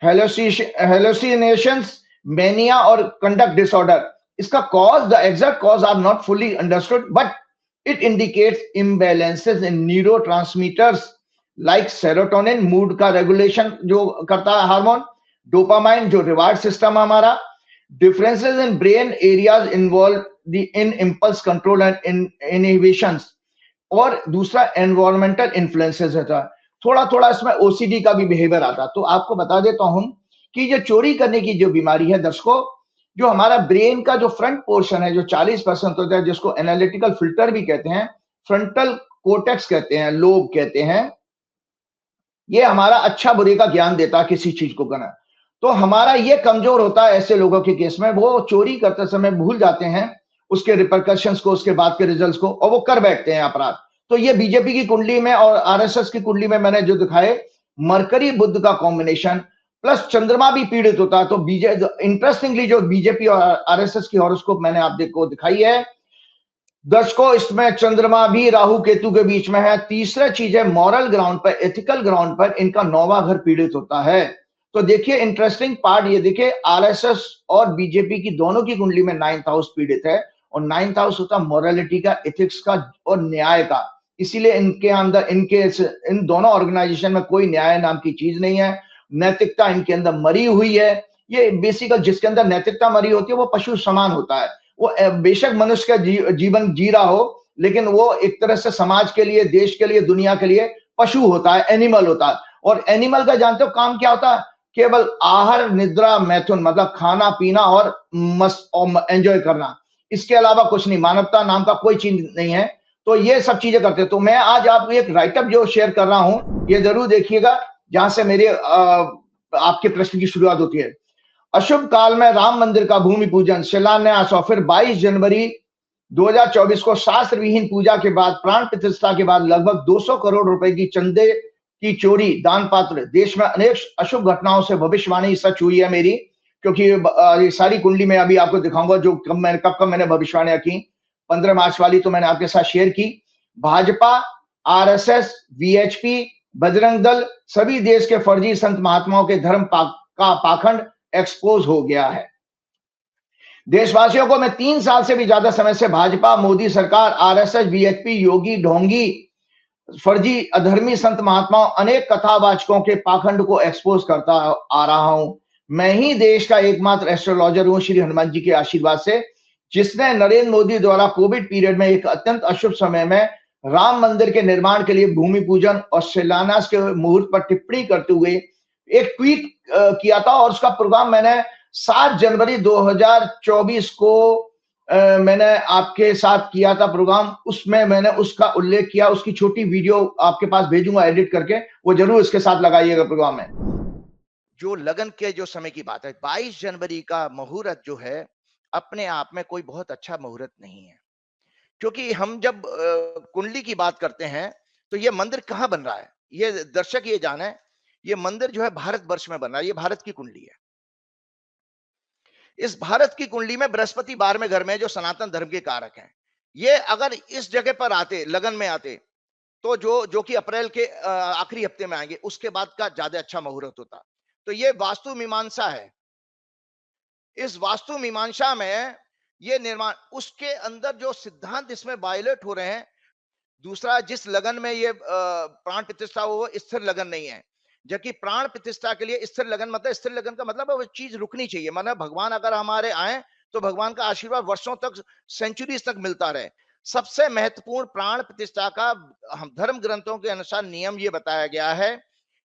hallucinations, mania, or conduct disorder. इसका cause, the exact cause are not fully understood, but it indicates imbalances in neurotransmitters like serotonin, mood का regulation जो करता है हार्मोन, dopamine जो reward system हमारा, differences in brain areas involved in impulse control and inhibitions, और दूसरा एनवायरमेंटल इन्फ्लुएंसेस रहता है। थोड़ा थोड़ा इसमें ओसीडी का भी बिहेवियर आता है। तो आपको बता देता हूं कि ये चोरी करने की जो बीमारी है दर्शकों, जो हमारा ब्रेन का जो फ्रंट पोर्शन है जो 40% होता है, जिसको एनालिटिकल फिल्टर भी कहते हैं, फ्रंटल कोर्टेक्स कहते हैं, लोब कहते हैं, ये हमारा अच्छा बुरे का ज्ञान देता है किसी चीज को करना। तो हमारा ये कमजोर होता है ऐसे लोगों के केस में, वो चोरी करते समय भूल जाते हैं उसके रिपरकशंस को, उसके बाद के रिजल्ट्स को, और वो कर बैठते हैं अपराध। तो ये बीजेपी की कुंडली में और आरएसएस की कुंडली में मैंने जो दिखाए, मरकरी बुध का कॉम्बिनेशन प्लस चंद्रमा भी पीड़ित होता है। तो इंटरेस्टिंगली जो बीजेपी और आरएसएस की हॉरोस्कोप मैंने आप को दिखाई है दर्शकों, इसमें चंद्रमा भी राहु केतु के बीच में है। तीसरा चीज है मॉरल ग्राउंड पर, एथिकल ग्राउंड पर इनका 9वां घर पीड़ित होता है। तो देखिए इंटरेस्टिंग पार्ट ये देखिए, आरएसएस और बीजेपी की दोनों की कुंडली में 9th हाउस पीड़ित है, और 9th हाउस होता मोरालिटी का, एथिक्स का और न्याय का। इसीलिए इनके अंदर इन दोनों ऑर्गेनाइजेशन में कोई न्याय नाम की चीज नहीं है, नैतिकता इनके अंदर मरी हुई है। ये बेसिकल जिसके अंदर नैतिकता मरी होती है वो पशु समान होता है। वो बेशक मनुष्य का जीवन जी रहा हो, लेकिन वो एक तरह से समाज के लिए, देश के लिए, दुनिया के लिए पशु होता है, एनिमल होता है। और एनिमल का जानते हो काम क्या होता है? केवल आहार, निद्रा, मैथुन, मतलब खाना पीना और मस्त और एंजॉय करना, इसके अलावा कुछ नहीं। मानवता नाम का कोई चीज नहीं है। तो ये सब चीजें करते हैं। तो मैं आज आपको एक राइटअप जो शेयर कर रहा हूं, ये जरूर देखिएगा, जहां से मेरे आपके प्रश्न की शुरुआत होती है। अशुभ काल में राम मंदिर का भूमि पूजन, शिलान्यास और फिर 22 जनवरी 2024 को शास्त्र विहीन पूजा के बाद, प्राण प्रतिष्ठा के बाद लगभग 200 करोड़ रुपए की चंदे की चोरी, दान पात्र, देश में अनेक अशुभ घटनाओं से भविष्यवाणी सच हुई है मेरी, क्योंकि ये सारी कुंडली में अभी आपको दिखाऊंगा जो कब मैंने भविष्यवाणियां की। 15 मार्च वाली तो मैंने आपके साथ शेयर की। भाजपा, आरएसएस, वीएचपी, बजरंग दल, सभी देश के फर्जी संत महात्माओं के धर्म का पाखंड एक्सपोज हो गया है। देशवासियों को मैं 3 साल से भी ज्यादा समय से भाजपा, मोदी सरकार, आरएसएस, वीएचपी, योगी, ढोंगी, फर्जी अधर्मी संत महात्माओं, अनेक कथावाचकों के पाखंड को एक्सपोज करता आ रहा हूं। मैं ही देश का एकमात्र एस्ट्रोलॉजर हूं श्री हनुमान जी के आशीर्वाद से, जिसने नरेंद्र मोदी द्वारा कोविड पीरियड में एक अत्यंत अशुभ समय में राम मंदिर के निर्माण के लिए भूमि पूजन और शिलान्यास के मुहूर्त पर टिप्पणी करते हुए एक ट्वीट किया था, और उसका प्रोग्राम मैंने 7 जनवरी 2024 को मैंने आपके साथ किया था प्रोग्राम। उसमें मैंने उसका उल्लेख किया, उसकी छोटी वीडियो आपके पास भेजूंगा एडिट करके, वो जरूर इसके साथ लगाइएगा प्रोग्राम में। जो लगन के जो समय की बात है, 22 जनवरी का मुहूर्त जो है अपने आप में कोई बहुत अच्छा मुहूर्त नहीं है, क्योंकि हम जब कुंडली की बात करते हैं तो ये मंदिर कहाँ बन रहा है, ये दर्शक ये जाने, ये मंदिर जो है भारतवर्ष में बन रहा है, ये भारत की कुंडली है। इस भारत की कुंडली में बृहस्पति 12वें घर में जो सनातन धर्म के कारक हैं, ये अगर इस जगह पर आते, लगन में आते, तो जो कि अप्रैल के आखिरी हफ्ते में आएंगे, उसके बाद का ज्यादा अच्छा मुहूर्त होता। तो ये वास्तु मीमांसा है। इस वास्तु मीमांसा में ये निर्माण, उसके अंदर जो सिद्धांत इसमें वायलेट हो रहे हैं। दूसरा, जिस लगन में ये प्राण प्रतिष्ठा हो, वो स्थिर लगन नहीं है, जबकि प्राण प्रतिष्ठा के लिए स्थिर लगन मतलब, स्थिर लगन का मतलब वो चीज रुकनी चाहिए। माना भगवान अगर हमारे आए तो भगवान का आशीर्वाद वर्षों तक, सेंचुरीज तक मिलता रहे। सबसे महत्वपूर्ण प्राण प्रतिष्ठा का हम धर्म ग्रंथों के अनुसार नियम ये बताया गया है,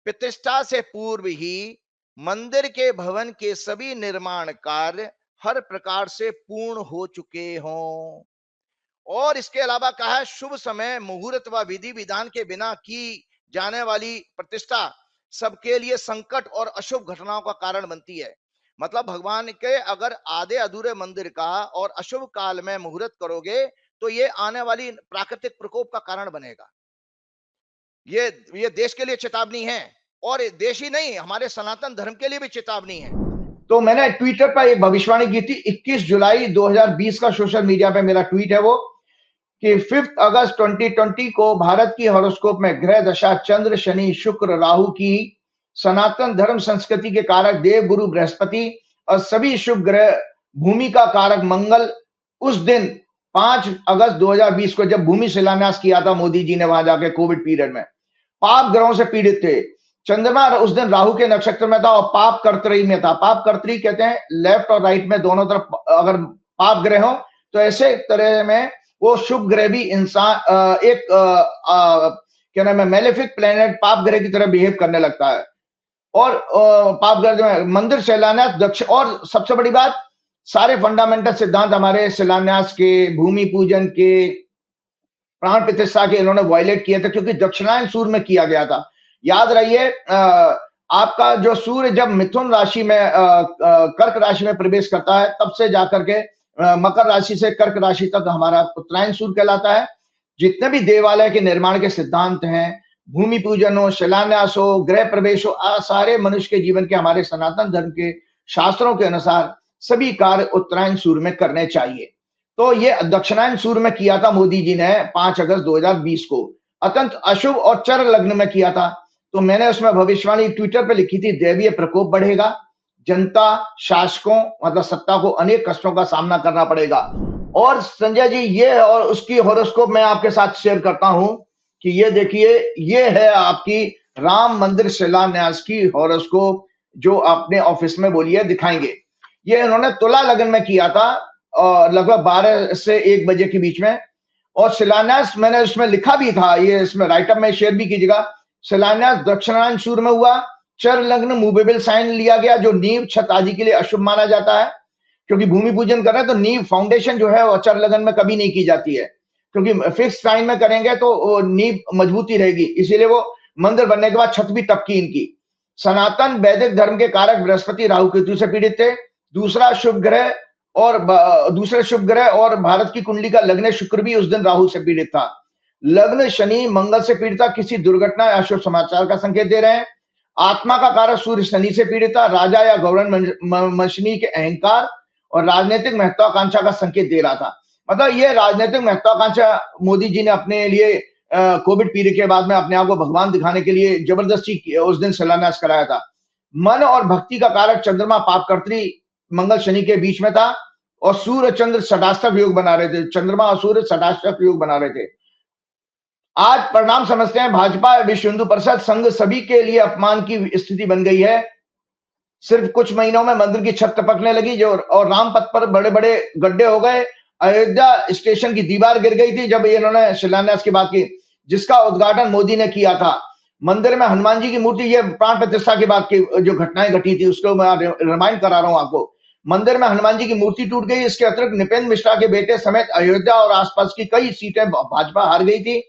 प्रतिष्ठा से पूर्व ही मंदिर के भवन के सभी निर्माण कार्य हर प्रकार से पूर्ण हो चुके हों। और इसके अलावा कहा है, शुभ समय मुहूर्त व विधि विधान के बिना की जाने वाली प्रतिष्ठा सबके लिए संकट और अशुभ घटनाओं का कारण बनती है। मतलब भगवान के अगर आधे अधूरे मंदिर का और अशुभ काल में मुहूर्त करोगे तो ये आने वाली प्राकृतिक प्रकोप का कारण बनेगा। ये देश के लिए चेतावनी है, और देश ही नहीं, हमारे सनातन धर्म के लिए भी चेतावनी है। तो मैंने ट्विटर पर एक भविष्यवाणी की थी, 21 जुलाई 2020 का सोशल मीडिया पे मेरा ट्वीट है वो, कि 5 अगस्त 2020 को भारत की हॉरोस्कोप में ग्रह दशा चंद्र, शनि, शुक्र, राहु की सनातन धर्म संस्कृति के कारक देव गुरु बृहस्पति और सभी शुभ ग्रह, भूमि का कारक मंगल, उस दिन 5 अगस्त 2020 को जब भूमि शिलान्यास किया था मोदी जी ने वहां जाके कोविड पीरियड में, पाप ग्रहों से पीड़ित थे। चंद्रमा उस दिन राहु के नक्षत्र में था और पाप कर्तरी में था। पाप कर्तरी कहते हैं लेफ्ट और राइट में दोनों तरफ अगर पाप ग्रह हो, तो ऐसे तरह में वो शुभ ग्रह भी इंसान क्या नाम है, मेलेफिक प्लेनेट पाप ग्रह की तरह बिहेव करने लगता है। और पाप ग्रह में मंदिर शिलान्यास दक्ष, और सबसे बड़ी बात, सारे फंडामेंटल सिद्धांत हमारे शिलान्यास के, भूमि पूजन के, प्राण प्रतिष्ठा के इन्होंने वायलेट किए थे, क्योंकि दक्षिणायन सूर्य में किया गया था। याद रहिए, आपका जो सूर्य जब मिथुन राशि में कर्क राशि में प्रवेश करता है, तब से जाकर के मकर राशि से कर्क राशि तक हमारा उत्तरायण सूर्य कहलाता है। जितने भी देवालय के निर्माण के सिद्धांत हैं, भूमि पूजन हो, शिलान्यास हो, गृह प्रवेश हो, सारे मनुष्य के जीवन के हमारे सनातन धर्म के शास्त्रों के अनुसार सभी कार्य उत्तरायण सूर्य में करने चाहिए। तो ये दक्षिणायन सूर्य में किया था मोदी जी ने 5 अगस्त 2020 को, अत्यंत अशुभ और चर लग्न में किया था। तो मैंने उसमें भविष्यवाणी ट्विटर पे लिखी थी, दैवीय प्रकोप बढ़ेगा, जनता, शासकों मतलब सत्ता को अनेक कष्टों का सामना करना पड़ेगा। और संजय जी, ये और उसकी हॉरोस्कोप मैं आपके साथ शेयर करता हूं कि ये देखिए, ये है आपकी राम मंदिर शिलान्यास की हॉरोस्कोप, जो आपने ऑफिस में बोली है, दिखाएंगे। ये इन्होंने तुला लग्न में किया था लगभग 12 से 1 बजे के बीच में, और शिलान्यास मैंने उसमें लिखा भी था, ये इसमें राइटअप में शेयर भी कीजिएगा। शिलान्यास दक्षिणायन सूर्य में हुआ, चर लग्न मूवेबल साइन लिया गया, जो नींव छत आदि के लिए अशुभ माना जाता है, क्योंकि भूमि पूजन कर रहे हैं तो नींव फाउंडेशन जो है वो चर लग्न में कभी नहीं की जाती है, क्योंकि फिक्स साइन में करेंगे तो नींव मजबूती रहेगी, इसीलिए वो मंदिर बनने के बाद छत भी टपकी इनकी। सनातन वैदिक धर्म के कारक बृहस्पति राहु केतु से पीड़ित थे। दूसरे शुभ ग्रह और भारत की कुंडली का लग्न शुक्र भी उस दिन राहु से पीड़ित था। लग्न शनि मंगल से पीड़ित था, किसी दुर्घटना या अशुभ समाचार का संकेत दे रहे हैं। आत्मा का कारक सूर्य शनि से पीड़ित था, राजा या गवर्नमेंट के अहंकार और राजनीतिक महत्वाकांक्षा का संकेत दे रहा था। मतलब ये राजनीतिक महत्वाकांक्षा मोदी जी ने अपने लिए कोविड पीरियड के बाद में अपने आप को भगवान दिखाने के लिए जबरदस्ती उस दिन शिलान्यास कराया था। मन और भक्ति का कारक चंद्रमा पापकर्त्री मंगल शनि के बीच में था, और सूर्य चंद्र षडाष्टक योग बना रहे थे, चंद्रमा और सूर्य षडाष्टक योग बना रहे थे। आज परिणाम समझते हैं, भाजपा विश्व हिंदू परिषद संघ सभी के लिए अपमान की स्थिति बन गई है। सिर्फ कुछ महीनों में मंदिर की छत टपकने लगी, जो और राम पथ पर बड़े बड़े गड्ढे हो गए। अयोध्या स्टेशन की दीवार गिर गई थी जब इन्होंने शिलान्यास की बात की, जिसका उद्घाटन मोदी ने किया था। मंदिर में हनुमान जी की मूर्ति, ये प्राण प्रतिष्ठा की बात की जो घटनाएं घटी थी उसको मैं रिमाइंड करा रहा हूं आपको। मंदिर में हनुमान जी की मूर्ति टूट गई। इसके अतिरिक्त नृपेंद्र मिश्रा के बेटे समेत अयोध्या और आसपास की कई सीटें भाजपा हार गई थी।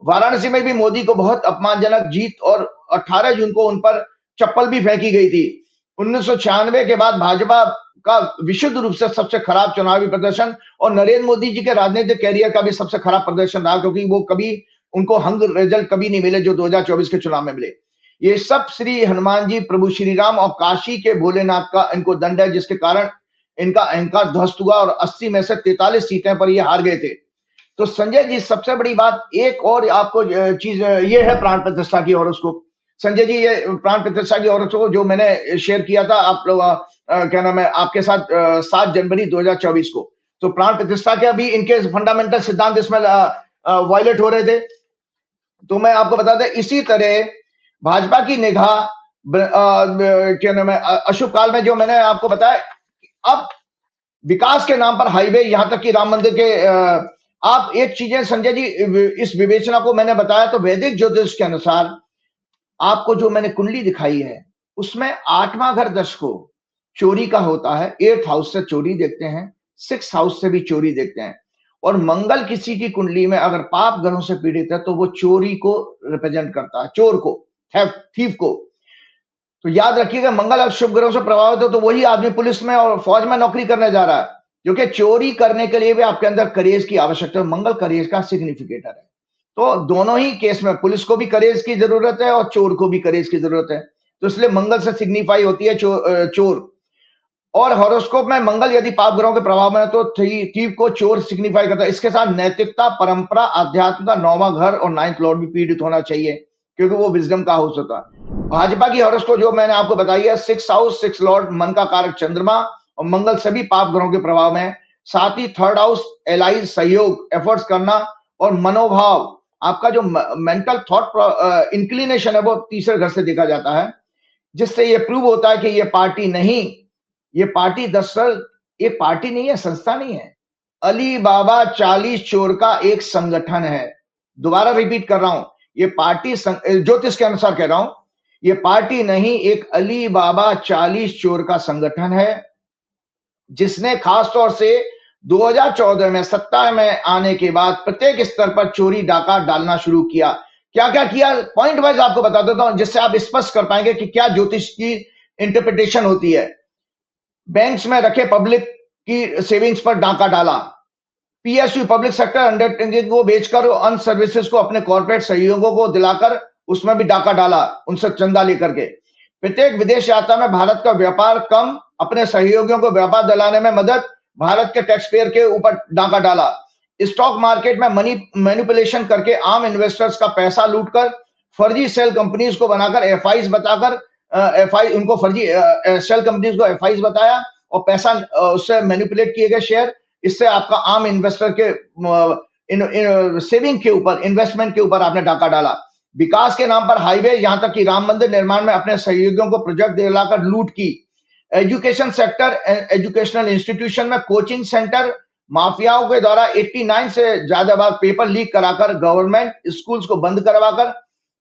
वाराणसी में भी मोदी को बहुत अपमानजनक जीत, और 18 जून को उन पर चप्पल भी फेंकी गई थी। 1996 के बाद भाजपा का विशुद्ध रूप से सबसे खराब चुनावी प्रदर्शन, और नरेंद्र मोदी जी के राजनीतिक कैरियर का भी सबसे खराब प्रदर्शन रहा, क्योंकि वो कभी उनको हंग रिजल्ट कभी नहीं मिले जो 2024 के चुनाव में मिले। ये सब श्री हनुमान जी, प्रभु श्री राम और काशी के भोलेनाथ का इनको दंड है, जिसके कारण इनका अहंकार ध्वस्त हुआ और 80 में से 43 सीटें पर ये हार गए थे। तो संजय जी, सबसे बड़ी बात एक और आपको चीज ये है प्राण प्रतिष्ठा की हॉरोस्कोप। संजय जी, ये प्राण प्रतिष्ठा की हॉरोस्कोप जो मैंने शेयर किया था आप लोग क्या नाम है आपके साथ 7 जनवरी 2024 को, तो प्राण प्रतिष्ठा के अभी इनके फंडामेंटल सिद्धांत इसमें वायलेट हो रहे थे। तो मैं आपको बता दें, इसी तरह भाजपा की निगाह क्या नाम है अशुभ काल में, जो मैंने आपको बताया, अब विकास के नाम पर हाईवे, यहां तक कि राम मंदिर के आप एक चीजें संजय जी, इस विवेचना को मैंने बताया तो वैदिक ज्योतिष के अनुसार आपको जो मैंने कुंडली दिखाई है, उसमें 8वां घर दर्शक को चोरी का होता है। 8th हाउस से चोरी देखते हैं, 6th हाउस से भी चोरी देखते हैं। और मंगल किसी की कुंडली में अगर पाप ग्रहों से पीड़ित है तो वो चोरी को रिप्रेजेंट करता है, चोर को, थीफ को। तो याद रखिएगा, मंगल अब शुभ ग्रहों से प्रभावित हो तो वही आदमी पुलिस में और फौज में नौकरी करने जा रहा है, क्योंकि चोरी करने के लिए भी आपके अंदर करेज की आवश्यकता है। मंगल करेज का सिग्निफिकेटर है। तो दोनों ही केस में पुलिस को भी करेज की जरूरत है और चोर को भी करेज की जरूरत है। तो इसलिए मंगल से सिग्निफाई होती है चोर। और हॉरोस्कोप में मंगल यदि पाप ग्रहों के प्रभाव में है तो थीफ को चोर सिग्निफाई करता है। इसके साथ नैतिकता, परंपरा, आध्यात्म का 9वां घर और 9th लॉर्ड भी पीड़ित होना चाहिए, क्योंकि वो विजडम का हाउस होता है। भाजपा की हॉरोस्कोप जो मैंने आपको बताई है, 6th हाउस, 6th लॉर्ड मन का कारक चंद्रमा और मंगल सभी पाप ग्रहों के प्रभाव में है। साथ ही 3rd हाउस एलाइज, सहयोग, एफर्ट्स करना और मनोभाव, आपका जो मेंटल थॉट इंक्लिनेशन है वो 3रे घर से देखा जाता है, जिससे ये प्रूव होता है कि ये पार्टी नहीं, ये पार्टी दरअसल एक पार्टी नहीं है, संस्था नहीं है, अली बाबा 40 चोर का एक संगठन है। दोबारा रिपीट कर रहा हूं, ये पार्टी ज्योतिष के अनुसार कह रहा हूं, ये पार्टी नहीं, एक अली बाबा 40 चोर का संगठन है, जिसने खासतौर से 2014 में सत्ता में आने के बाद प्रत्येक स्तर पर चोरी डाका डालना शुरू किया। क्या क्या किया, पॉइंट वाइज आपको बता देता हूं, जिससे आप स्पष्ट कर पाएंगे कि क्या ज्योतिष की इंटरप्रिटेशन होती है। बैंक्स में रखे पब्लिक की सेविंग्स पर डाका डाला, पीएसयू, पब्लिक सेक्टर अंडरटेकिंग को बेचकर अन सर्विसेज को अपने कॉर्पोरेट सहयोगों को दिलाकर उसमें भी डाका डाला, उनसे चंदा लेकर के। प्रत्येक विदेश यात्रा में भारत का व्यापार कम, अपने सहयोगियों को व्यापार दिलाने में मदद, भारत के टैक्स पेयर के ऊपर डाका डाला। स्टॉक मार्केट में मनी मैनिपुलेशन करके आम इन्वेस्टर्स का पैसा लूटकर फर्जी सेल कंपनीज को बनाकर एफआईज बताकर उनको फर्जी सेल कंपनीज को एफआईज बताया और पैसा उससे मैनिपुलेट किए गए शेयर। इससे आपका आम इन्वेस्टर के सेविंग के ऊपर, इन्वेस्टमेंट के ऊपर आपने डाका डाला। विकास के नाम पर हाईवे, यहां तक कि राम मंदिर निर्माण में अपने सहयोगियों को प्रोजेक्ट दिलाकर लूट की। एजुकेशन सेक्टर, एजुकेशनल इंस्टीट्यूशन में कोचिंग सेंटर माफियाओं के द्वारा 89 से ज्यादा बार पेपर लीक कराकर गवर्नमेंट स्कूल्स को बंद करवाकर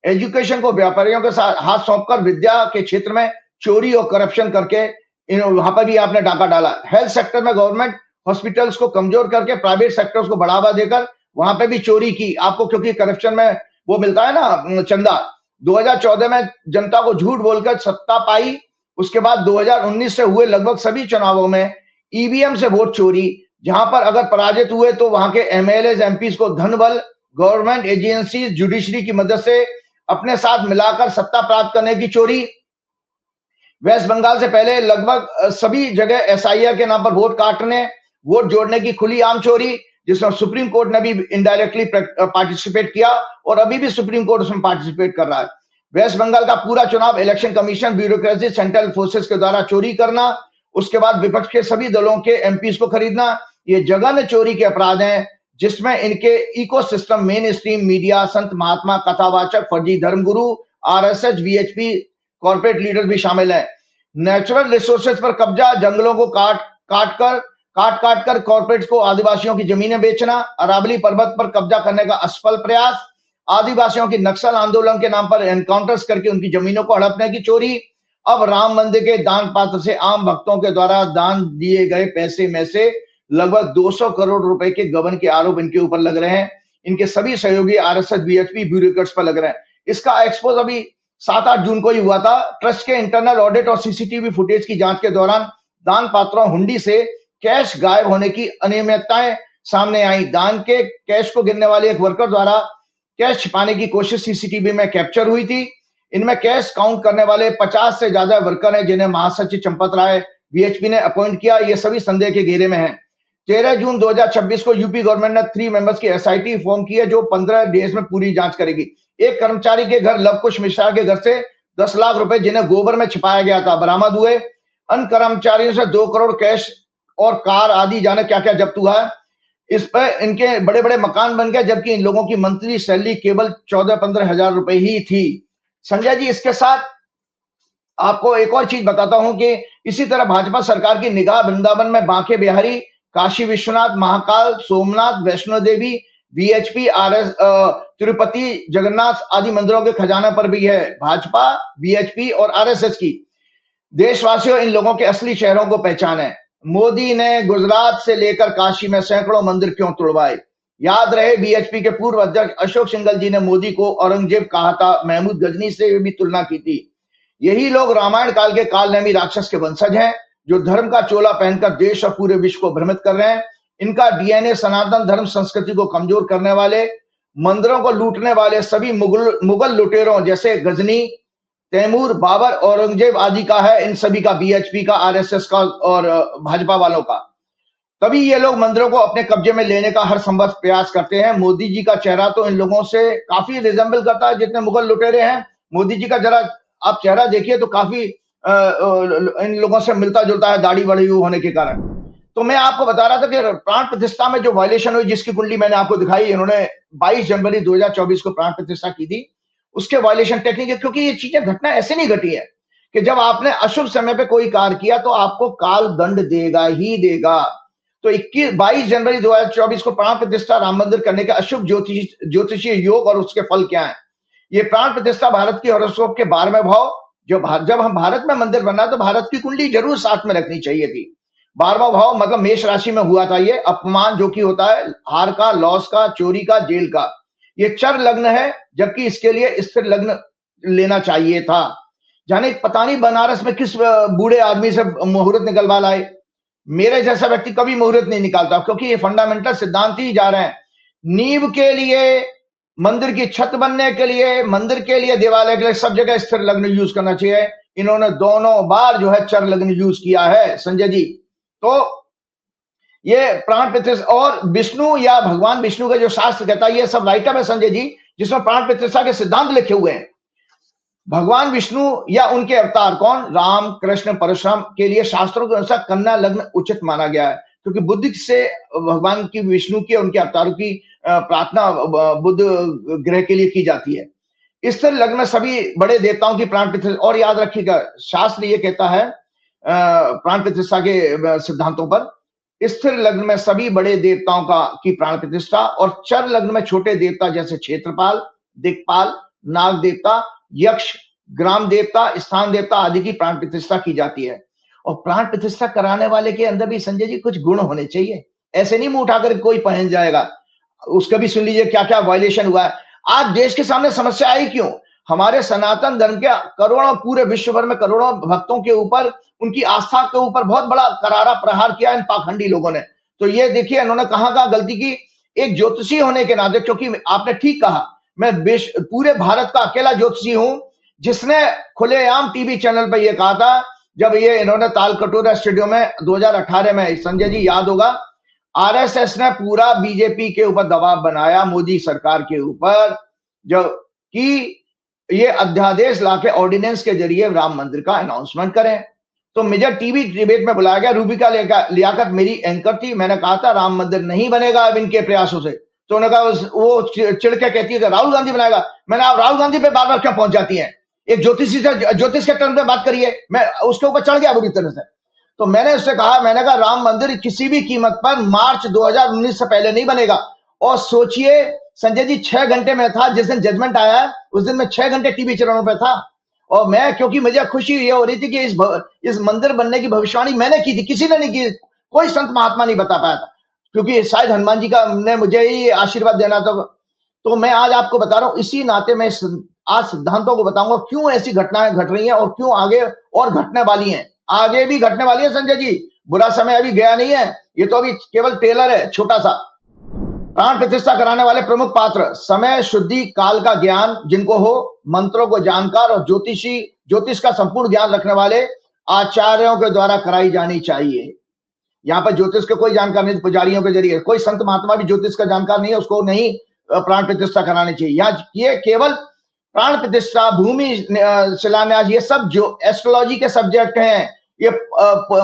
एजुकेशन को व्यापारियों के साथ हाथ सौंपकर विद्या के क्षेत्र में चोरी और करप्शन करके वहां पर भी आपने डाका डाला। हेल्थ सेक्टर में गवर्नमेंट हॉस्पिटल्स को कमजोर करके प्राइवेट सेक्टर्स को बढ़ावा देकर वहां पे भी चोरी की आपको, क्योंकि करप्शन में वो मिलता है ना चंदा। 2014 में जनता को झूठ बोलकर सत्ता पाई। उसके बाद 2019 से हुए लगभग सभी चुनावों में ईवीएम से वोट चोरी, जहां पर अगर पराजित हुए तो वहां के एमएलए एमपीज को धन बल, गवर्नमेंट एजेंसी, जुडिशरी की मदद से अपने साथ मिलाकर सत्ता प्राप्त करने की चोरी। वेस्ट बंगाल से पहले लगभग सभी जगह एसआईआर के नाम पर वोट काटने, वोट जोड़ने की खुली आम चोरी, जिसमें सुप्रीम कोर्ट ने भी इनडायरेक्टली पार्टिसिपेट किया और अभी भी सुप्रीम कोर्ट उसमें पार्टिसिपेट कर रहा है। वेस्ट बंगाल का पूरा चुनाव election commission, bureaucracy, central forces के द्वारा चोरी करना, उसके बाद विपक्ष के सभी दलों के एमपीज को खरीदना, ये जघन्य चोरी के अपराध हैं, जिसमें इनके इकोसिस्टम, मेन स्ट्रीम मीडिया, संत महात्मा, कथावाचक, फर्जी धर्मगुरु, आरएसएस, वीएचपी, कॉर्पोरेट लीडर भी शामिल है। नेचुरल रिसोर्सेज पर कब्जा, जंगलों को काट कर कॉर्पोरेट्स को आदिवासियों की जमीनें बेचना, अरावली पर्वत पर कब्जा करने का असफल प्रयास, आदिवासियों की नक्सल आंदोलन के नाम पर एनकाउंटर्स करके उनकी जमीनों को हड़पने की चोरी। अब राम मंदिर के दान पात्र से आम भक्तों के द्वारा दान दिए गए पैसे में से लगभग 200 करोड़ रुपए के गबन के आरोप इनके ऊपर लग रहे हैं। इनके सभी सहयोगी आरएसएस, बीएचपी, ब्यूरोक्रेट्स पर लग रहे हैं। इसका एक्सपोज अभी 7-8 जून को ही हुआ था। ट्रस्ट के इंटरनल ऑडिट और सीसीटीवी फुटेज की जांच के दौरान दान पात्रों हुंडी से कैश गायब होने की अनियमितताएं सामने आई। दान के कैश को गिनने वाले एक वर्कर द्वारा कैश छिपाने की कोशिश सीसीटीवी में कैप्चर हुई थी। इनमें कैश काउंट करने वाले 50 से ज्यादा वर्कर हैं, जिन्हें महासचिव चंपत राय बीएचपी ने अपॉइंट किया। ये सभी संदेह के घेरे में हैं। 13 जून 2026 को यूपी गवर्नमेंट ने 3 मेंबर्स की एसआईटी फॉर्म की है, जो 15 डेज में पूरी जांच करेगी। एक कर्मचारी के घर लव कुश मिश्रा के घर से 10 लाख रुपए, जिन्हें गोबर में छिपाया गया था, बरामद हुए। अन्य कर्मचारियों से 2 करोड़ कैश और कार आदि जाने क्या क्या जब्त हुआ है। इस पर इनके बड़े बड़े मकान बन गए, जबकि इन लोगों की मंथली सैलरी केवल 14-15 हजार रुपए ही थी। संजय जी, इसके साथ आपको एक और चीज बताता हूं कि इसी तरह भाजपा सरकार की निगाह वृंदावन में बांके बिहारी, काशी विश्वनाथ, महाकाल, सोमनाथ, वैष्णो देवी, बीएचपी, तिरुपति जगन्नाथ आदि मंदिरों के खजाना पर भी है। भाजपा, बीएचपी और आरएसएस की देशवासियों, इन लोगों के असली चेहरों को पहचाने। मोदी ने गुजरात से लेकर काशी में सैकड़ों मंदिर क्यों तोड़वाए? याद रहे, बीएचपी के पूर्व अध्यक्ष अशोक सिंघल जी ने मोदी को औरंगजेब कहा था, महमूद गजनी से भी तुलना की थी। यही लोग रामायण काल के कालनेमी राक्षस के वंशज हैं, जो धर्म का चोला पहनकर देश और पूरे विश्व को भ्रमित कर रहे हैं। इनका डीएनए सनातन धर्म संस्कृति को कमजोर करने वाले, मंदिरों को लूटने वाले सभी मुगल लुटेरों जैसे गजनी, तैमूर, बाबर, औरंगजेब आदि का है। इन सभी का, बीएचपी का, आरएसएस का और भाजपा वालों का। तभी ये लोग मंदिरों को अपने कब्जे में लेने का हर संभव प्रयास करते हैं। मोदी जी का चेहरा तो इन लोगों से काफी रिजेंबल करता है, जितने मुगल लुटेरे हैं। मोदी जी का जरा आप चेहरा देखिए तो काफी इन लोगों से मिलता जुलता है, दाढ़ी बड़ी होने के कारण। तो मैं आपको बता रहा था कि प्राण प्रतिष्ठा में जो वायलेशन हुई, जिसकी कुंडली मैंने आपको दिखाई, इन्होंने 22 जनवरी 2024 को प्राण प्रतिष्ठा की थी, उसके वायलेशन टेक्निक, क्योंकि ये चीजें घटना ऐसे नहीं घटी है कि जब आपने अशुभ समय पे कोई कार्य किया तो आपको काल दंड देगा ही देगा। तो 22 जनवरी 2024 को प्राण प्रतिष्ठा राम मंदिर करने के अशुभ ज्योतिषीय योग और उसके फल क्या है? ये प्राण प्रतिष्ठा भारत की हॉरोस्कोप के 12वें भाव, जब हम भारत में मंदिर बना तो भारत की कुंडली जरूर साथ में रखनी चाहिए थी। 12वां भाव मतलब मेष राशि में हुआ था। ये अपमान जो कि होता है, हार का, लॉस का, चोरी का, जेल का, ये चर लग्न है, जबकि इसके लिए स्थिर लग्न लेना चाहिए था। जाने पता नहीं बनारस में किस बूढ़े आदमी से मुहूर्त निकलवा लाए। मेरे जैसा व्यक्ति कभी मुहूर्त नहीं निकालता, क्योंकि ये फंडामेंटल सिद्धांत ही जा रहे हैं। नींव के लिए, मंदिर की छत बनने के लिए, मंदिर के लिए, देवालय के लिए, सब जगह स्थिर लग्न यूज करना चाहिए। इन्होंने दोनों बार जो है चर लग्न यूज किया है संजय जी। तो ये प्राण प्रतिष्ठा और विष्णु या भगवान विष्णु का जो शास्त्र कहता है, ये सब राइटअप है संजय जी, जिसमें प्राण प्रतिष्ठा के सिद्धांत लिखे हुए हैं। भगवान विष्णु या उनके अवतार कौन? राम, कृष्ण, परशुराम के लिए शास्त्रों के अनुसार कन्या लग्न उचित माना गया है, क्योंकि बुद्ध से भगवान की, विष्णु की, उनके अवतारों की प्रार्थना बुद्ध ग्रह के लिए की जाती है। स्थिर लग्न में सभी बड़े देवताओं की प्राण प्रतिष्ठा। और याद रखिएगा, शास्त्र ये कहता है प्राण प्रतिष्ठा के सिद्धांतों पर, स्थिर लग्न में सभी बड़े देवताओं की प्राण प्रतिष्ठा, और चर लग्न में छोटे देवता जैसे क्षेत्रपाल, दिक्पाल, नाग देवता, यक्ष, ग्राम देवता, स्थान देवता आदि की प्राण प्रतिष्ठा की जाती है। और प्राण प्रतिष्ठा कराने वाले के अंदर भी संजय जी कुछ गुण होने चाहिए। ऐसे नहीं मुंह उठाकर कोई पहन जाएगा। उसका भी सुन लीजिए क्या क्या वायलेशन हुआ है। आज देश के सामने समस्या आई क्यों? हमारे सनातन धर्म के करोड़ों, पूरे विश्व भर में करोड़ों भक्तों के ऊपर, उनकी आस्था के ऊपर बहुत बड़ा करारा प्रहार किया इन पाखंडी लोगों ने। तो ये देखिए इन्होंने कहां गलती की। एक ज्योतिषी होने के नाते, क्योंकि आपने ठीक कहा, मैं पूरे भारत का अकेला ज्योतिषी हूं जिसने खुलेआम टीवी चैनल पर यह कहा था, जब ये इन्होंने तालकटोरा स्टेडियम में 2018 में, संजय जी याद होगा, आरएसएस ने पूरा बीजेपी के ऊपर दबाव बनाया, मोदी सरकार के ऊपर, जो कि ये अध्यादेश लाके ऑर्डिनेंस के जरिए राम मंदिर का अनाउंसमेंट करें। तो मुझे टीवी डिबेट में बुलाया गया, रूबिका लियाकत मेरी एंकर थी। मैंने कहा था राम मंदिर नहीं बनेगा अब इनके प्रयासों से। तो उन्होंने कहा, वो चिढ़ के कहती है कि राहुल गांधी बनाएगा। मैंने, आप राहुल गांधी पे बार बार क्यों पहुंच जाती हैं? एक ज्योतिषी से, ज्योतिष के टर्म पे बात करिए। मैं उसके ऊपर चढ़ गया बुरी तरह से। तो मैंने उससे कहा, मैंने कहा राम मंदिर किसी भी कीमत पर मार्च 2019 से पहले नहीं बनेगा। और सोचिए संजय जी, 6 घंटे में था, जिस दिन जजमेंट आया उस दिन मैं 6 घंटे टीवी चैनलों पे था। और मैं, क्योंकि मुझे खुशी ये हो रही थी कि इस मंदिर बनने की भविष्यवाणी मैंने की थी, किसी ने नहीं की, कोई संत महात्मा नहीं बता पाया था, क्योंकि शायद हनुमान जी का ने मुझे ही आशीर्वाद देना था। तो मैं आज आपको बता रहा हूं, इसी नाते मैं आज सिद्धांतों को बताऊंगा क्यों ऐसी घटनाएं घट रही हैं और क्यों आगे और घटने वाली हैं। आगे भी घटने वाली है संजय जी, बुरा समय अभी गया नहीं है, ये तो अभी केवल ट्रेलर है छोटा सा। प्राण प्रतिष्ठा कराने वाले प्रमुख पात्र, समय, शुद्धि, काल का ज्ञान जिनको हो, मंत्रों को जानकार और ज्योतिष का संपूर्ण ज्ञान रखने वाले आचार्यों के द्वारा कराई जानी चाहिए। यहाँ पर ज्योतिष का कोई जानकार नहीं, पुजारियों के जरिए। कोई संत महात्मा भी ज्योतिष का जानकार नहीं है, उसको नहीं प्राण प्रतिष्ठा करानी चाहिए। यहाँ ये केवल प्राण प्रतिष्ठा, भूमि शिलान्यास, ये सब जो एस्ट्रोलॉजी के सब्जेक्ट हैं, ये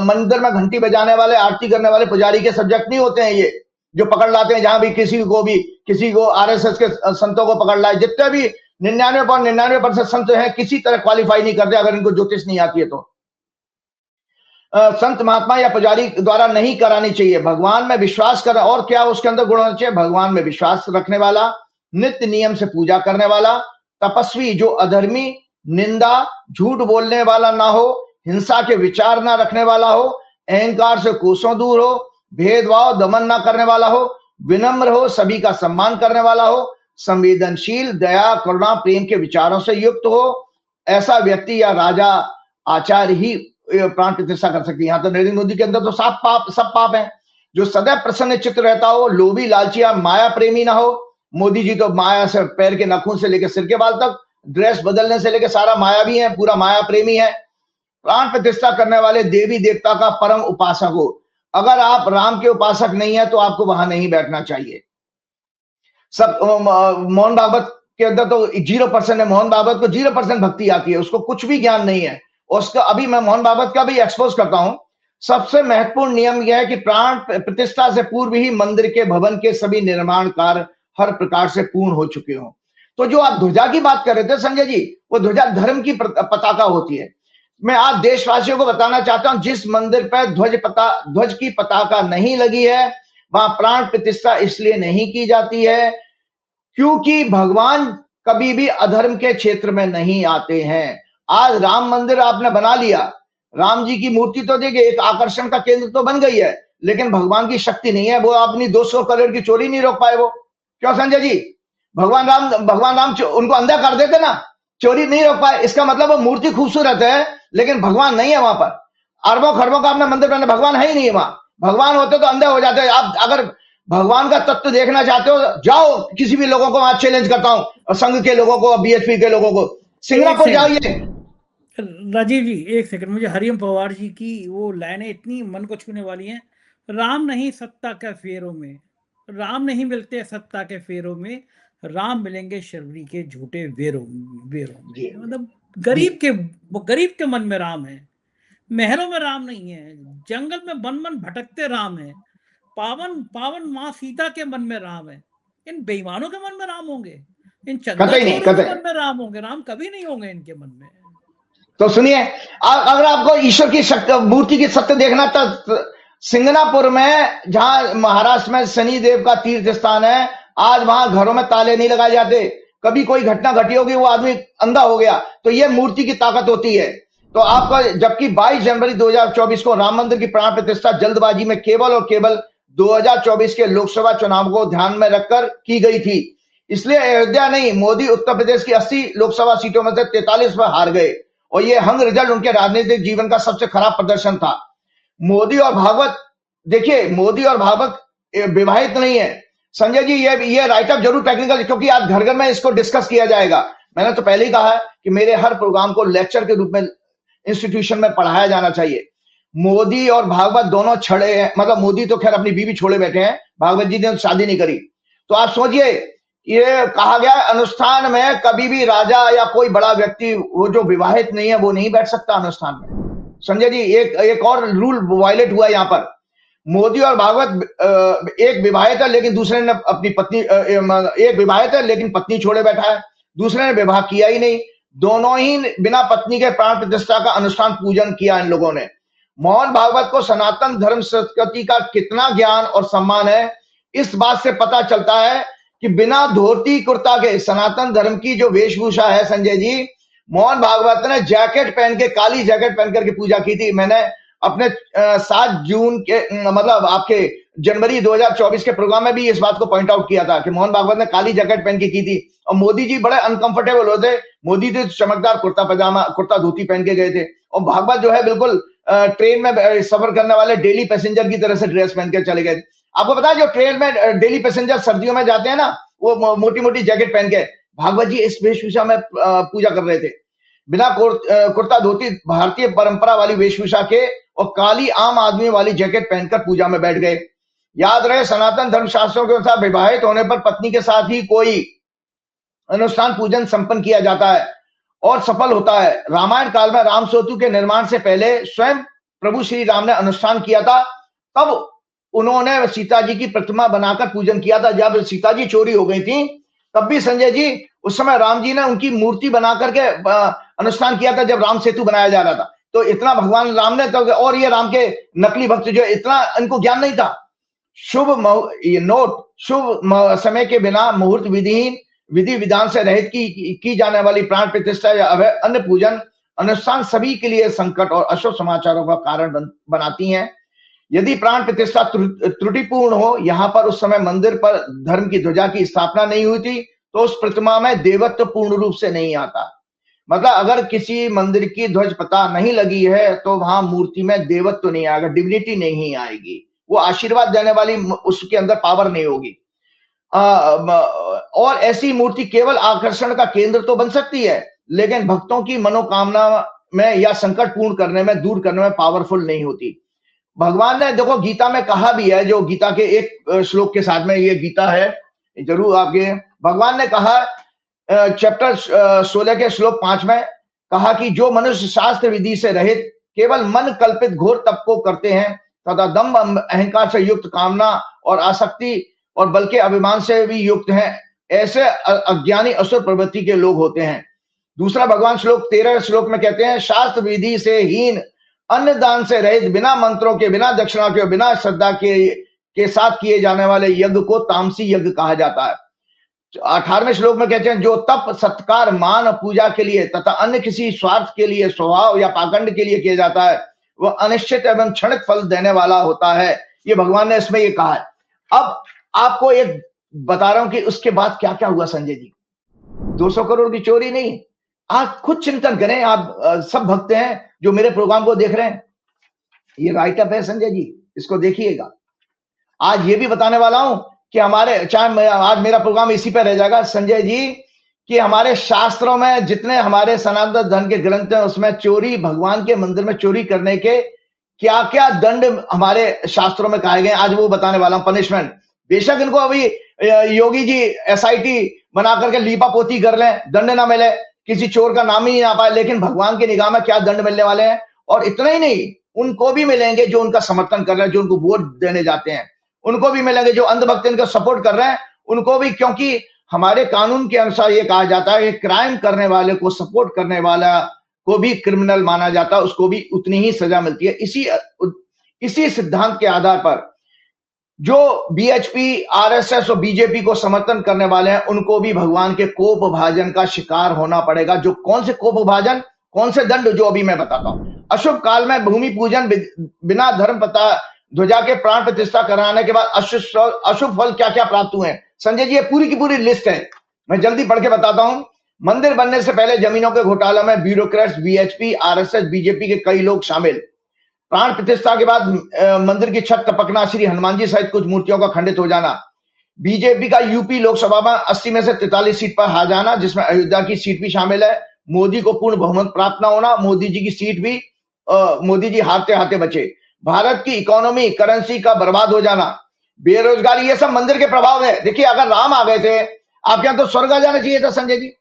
मंदिर में घंटी बजाने वाले, आरती करने वाले पुजारी के सब्जेक्ट नहीं होते हैं। ये जो पकड़ लाते हैं, जहां भी किसी को आरएसएस के संतों को पकड़ लाए, जितने भी 99% संत हैं, किसी तरह क्वालिफाई नहीं करते अगर इनको ज्योतिष नहीं आती है तो। संत महात्मा या पुजारी द्वारा नहीं करानी चाहिए। भगवान में विश्वास कर, और क्या उसके अंदर गुण होना चाहिए? भगवान में विश्वास रखने वाला, नित्य नियम से पूजा करने वाला, तपस्वी जो अधर्मी, निंदा, झूठ बोलने वाला ना हो, हिंसा के विचार ना रखने वाला हो, अहंकार से कोसों दूर हो, भेदभाव दमन ना करने वाला हो, विनम्र हो, सभी का सम्मान करने वाला हो, संवेदनशील, दया, करुणा, प्रेम के विचारों से युक्त हो। ऐसा व्यक्ति या राजा, आचार्य ही प्राण प्रतिष्ठा कर सकती है। यहाँ तो नरेंद्र मोदी के अंदर तो सब पाप है। जो सदैव प्रसन्न चित्त रहता हो, लोभी, लालची या माया प्रेमी ना हो। मोदी जी तो माया से पैर के नाखून से लेकर सिर के बाल तक, ड्रेस बदलने से लेकर सारा मायावी है, पूरा माया प्रेमी है। प्राण प्रतिष्ठा करने वाले देवी देवता का परम उपासक हो। अगर आप राम के उपासक नहीं है तो आपको वहां नहीं बैठना चाहिए। सब मोहन भागवत के अंदर तो 0% है। मोहन भागवत को 0% भक्ति आती है, उसको कुछ भी ज्ञान नहीं है। उसका अभी मैं मोहन भागवत का भी एक्सपोज करता हूं। सबसे महत्वपूर्ण नियम यह है कि प्राण प्रतिष्ठा से पूर्व ही मंदिर के भवन के सभी निर्माण कार्य हर प्रकार से पूर्ण हो चुके हों। तो जो आप ध्वजा की बात कर रहे थे संजय जी, वो ध्वजा धर्म की पताका होती है। मैं आज देशवासियों को बताना चाहता हूं, जिस मंदिर पर ध्वज की पताका नहीं लगी है वहां प्राण प्रतिष्ठा इसलिए नहीं की जाती है क्योंकि भगवान कभी भी अधर्म के क्षेत्र में नहीं आते हैं। आज राम मंदिर आपने बना लिया, राम जी की मूर्ति तो देखिए एक आकर्षण का केंद्र तो बन गई है, लेकिन भगवान की शक्ति नहीं है। वो अपनी 200 करोड़ की चोरी नहीं रोक पाए। वो क्यों संजय जी? भगवान राम उनको अंधा कर देते ना, चोरी नहीं रोक पाए। इसका मतलब वो मूर्ति खूबसूरत है लेकिन भगवान नहीं है वहां पर। अरबों खरबों का आपने मंदिर बना, भगवान है ही नहीं वहां। भगवान होते तो अंधे हो जाते। आप अगर भगवान का तत्व देखना चाहते हो, जाओ किसी भी लोगों को, आज चैलेंज करता हूं, और संघ के लोगों को, बीएचपी के लोगों को, सिंगापुर जाइए। राजीव जी एक सेकंड, मुझे हरिओम पवार जी की वो लाइनें इतनी मन को छूने वाली हैं। राम नहीं सत्ता के फेरों में, राम नहीं मिलते सत्ता के फेरों में, राम मिलेंगे शर्वरी के झूठे वेरों में। मतलब गरीब के मन में राम है, महलों में राम नहीं है, जंगल में मन भटकते राम है, पावन माँ सीता के मन में राम है। इन बेईमानों के मन में राम होंगे, इन चंद्रचूड़ों के मन में राम होंगे? राम कभी नहीं होंगे इनके मन में। तो सुनिए, अगर आपको ईश्वर की मूर्ति की सत्य देखना तो सिंगनापुर में, जहां महाराष्ट्र में शनि देव का तीर्थ स्थान है, आज वहां घरों में ताले नहीं लगाए जाते। कभी कोई घटना घटी होगी, वो आदमी अंधा हो गया, तो ये मूर्ति की ताकत होती है। तो आपका, जबकि 22 जनवरी 2024 को राम मंदिर की प्राण प्रतिष्ठा जल्दबाजी में केवल और केवल 2024 के लोकसभा चुनाव को ध्यान में रखकर की गई थी। इसलिए अयोध्या नहीं, मोदी उत्तर प्रदेश की 80 लोकसभा सीटों में से 43 में हार गए, और ये हंग रिजल्ट उनके राजनीतिक जीवन का सबसे खराब प्रदर्शन था। मोदी और भागवत, देखिए मोदी और भागवत विवाहित नहीं है संजय जी। ये राइटअप जरूर टेक्निकल, क्योंकि आज घर घर में इसको डिस्कस किया जाएगा। मैंने तो पहले ही कहा है कि मेरे हर प्रोग्राम को लेक्चर के रूप में इंस्टीट्यूशन में पढ़ाया जाना चाहिए। मोदी और भागवत दोनों छड़े हैं, मतलब मोदी तो खैर अपनी बीवी छोड़े बैठे हैं, भागवत जी ने शादी नहीं करी। तो आप सोचिए, ये कहा गया अनुष्ठान में कभी भी राजा या कोई बड़ा व्यक्ति, वो जो विवाहित नहीं है, वो नहीं बैठ सकता अनुष्ठान में। संजय जी एक और रूल वायलेट हुआ यहाँ पर। मोदी और भागवत, एक विवाहित है लेकिन दूसरे ने अपनी पत्नी, एक विवाहित है लेकिन पत्नी छोड़े बैठा है, दूसरे ने विवाह किया ही नहीं। दोनों ही बिना पत्नी के प्राण प्रतिष्ठा का अनुष्ठान पूजन किया इन लोगों ने। मोहन भागवत को सनातन धर्म संस्कृति का कितना ज्ञान और सम्मान है, इस बात से पता चलता है कि बिना धोती कुर्ता के सनातन धर्म की जो वेशभूषा है संजय जी, मोहन भागवत ने जैकेट पहन के, काली जैकेट पहन करके पूजा की थी। मैंने अपने 7 जून के, मतलब आपके जनवरी 2024 के प्रोग्राम में भी इस बात को पॉइंट आउट किया था कि मोहन भागवत ने काली जैकेट पहन के की थी, और मोदी जी बड़े अनकंफर्टेबल होते। मोदी तो चमकदार कुर्ता धोती पहन के गए थे, और भागवत जो है बिल्कुल ट्रेन में सफर करने वाले डेली पैसेंजर की तरह से ड्रेस पहन के चले गए। आपको पता है जो ट्रेन में डेली पैसेंजर सर्दियों में जाते हैं ना, वो मोटी मोटी जैकेट पहन के, भागवत जी इस वेशभूषा में पूजा कर रहे थे, बिना कुर्ता धोती, भारतीय परंपरा वाली वेशभूषा के, और काली आम आदमी वाली जैकेट पहनकर पूजा में बैठ गए। याद रहे, सनातन धर्म शास्त्रों के अनुसार विवाहित होने पर पत्नी के साथ ही कोई अनुष्ठान पूजन संपन्न किया जाता है और सफल होता है। रामायण काल में राम सेतु के निर्माण से पहले स्वयं प्रभु श्री राम ने अनुष्ठान किया था। तब उन्होंने सीता जी की प्रतिमा बनाकर पूजन किया था। जब सीता जी चोरी हो गई थी तब भी संजय जी, उस समय राम जी ने उनकी मूर्ति बना करके अनुष्ठान किया था, जब राम सेतु बनाया जा रहा था। तो इतना भगवान राम ने तो, और ये राम के नकली भक्त जो इतना इनको ज्ञान नहीं था। ये नोट, समय के बिना मुहूर्त विधि विधान से रहित की जाने वाली प्राण प्रतिष्ठा या अन्य पूजन अनुष्ठान सभी के लिए संकट और अशुभ समाचारों का कारण बनाती हैं। यदि प्राण प्रतिष्ठा त्रुटिपूर्ण हो, यहाँ पर उस समय मंदिर पर धर्म की ध्वजा की स्थापना नहीं हुई थी, तो उस प्रतिमा में देवत्व पूर्ण रूप से नहीं आता। मतलब अगर किसी मंदिर की ध्वज पता नहीं लगी है तो वहां मूर्ति में देवत्व नहीं आएगा, डिविनिटी नहीं आएगी, वो आशीर्वाद देने वाली उसके अंदर पावर नहीं होगी। और ऐसी मूर्ति केवल आकर्षण का केंद्र तो बन सकती है, लेकिन भक्तों की मनोकामना में या संकट पूर्ण करने में, दूर करने में पावरफुल नहीं होती। भगवान ने देखो गीता में कहा भी है, जो गीता के एक श्लोक के साथ में ये गीता है, जरूर आपके, भगवान ने कहा चैप्टर 16 के श्लोक 5 में कहा कि जो मनुष्य शास्त्र विधि से रहित केवल मन कल्पित घोर तप को करते हैं तथा दम्भ अहंकार से युक्त कामना और आसक्ति और बल के अभिमान से भी युक्त हैं, ऐसे अज्ञानी असुर प्रवृत्ति के लोग होते हैं। दूसरा भगवान श्लोक 13 श्लोक में कहते हैं, शास्त्र विधि से हीन, अन्न दान से रहित, बिना मंत्रों के, बिना दक्षिणा के, बिना श्रद्धा के साथ किए जाने वाले यज्ञ को तामसी यज्ञ कहा जाता है। 18वें श्लोक में कहते हैं, जो तप सत्कार मान पूजा के लिए तथा अन्य किसी स्वार्थ के लिए, स्वभाव या पाखंड के लिए किया जाता है, वह अनिश्चित एवं क्षणिक फल देने वाला होता है। ये भगवान ने इसमें ये कहा है। अब आपको एक बता रहा हूं कि उसके बाद क्या क्या हुआ संजय जी। 200 करोड़ की चोरी नहीं, आप खुद चिंतन करें, आप सब भक्त हैं जो मेरे प्रोग्राम को देख रहे हैं, ये राइटअप है संजय जी, इसको देखिएगा। आज ये भी बताने वाला हूं कि हमारे, चाहे आज मेरा प्रोग्राम इसी पे रह जाएगा संजय जी, कि हमारे शास्त्रों में जितने हमारे सनातन धर्म के ग्रंथ हैं, उसमें चोरी, भगवान के मंदिर में चोरी करने के क्या क्या दंड हमारे शास्त्रों में कहे गए, आज वो बताने वाला हूं, पनिशमेंट। बेशक इनको अभी योगी जी SIT बना करके लीपा पोती कर लें, दंड ना मिले, किसी चोर का नाम ही ना पाए, लेकिन भगवान की निगाह में क्या दंड मिलने वाले हैं। और इतना ही नहीं, उनको भी मिलेंगे जो उनका समर्थन कर रहे हैं, जो उनको वोट देने जाते हैं, उनको भी मिलेंगे, जो अंधभक्त इनको सपोर्ट कर रहे हैं उनको भी, क्योंकि हमारे कानून के अनुसार ये कहा जाता है कि क्राइम करने वाले को सपोर्ट करने वाला को भी क्रिमिनल माना जाता है, उसको भी उतनी ही सजा मिलती है। इसी सिद्धांत के आधार पर जो BHP, RSS और BJP को समर्थन करने वाले हैं, उनको भी भगवान के कोप भाजन का शिकार होना पड़ेगा। जो कौन से कोप भाजन, कौन से दंड, जो अभी मैं बताता हूं। अशुभ काल में भूमि पूजन, बिना धर्म पता ध्वजा के प्राण प्रतिष्ठा कराने के बाद अशुभ फल क्या क्या प्राप्त हुए हैं संजय जी, ये पूरी की पूरी लिस्ट है, मैं जल्दी पढ़ के बताता हूं। मंदिर बनने से पहले जमीनों के घोटाला में ब्यूरोक्रेट्स, BHP, RSS, BJP के कई लोग शामिल। प्राण प्रतिष्ठा के बाद मंदिर की छत टपकना, श्री हनुमान जी सहित कुछ मूर्तियों का खंडित हो जाना, BJP का UP लोकसभा में 80 में से 43 सीट पर हार जाना, जिसमें अयोध्या की सीट भी शामिल है, मोदी को पूर्ण बहुमत प्राप्त न होना, मोदी जी की सीट भी मोदी जी हारते हारते बचे, भारत की इकोनॉमी, करेंसी का बर्बाद हो जाना, बेरोजगारी, ये सब मंदिर के प्रभाव है। देखिए, अगर राम आ गए थे आपके यहाँ तो स्वर्ग आ जाना चाहिए था संजय जी।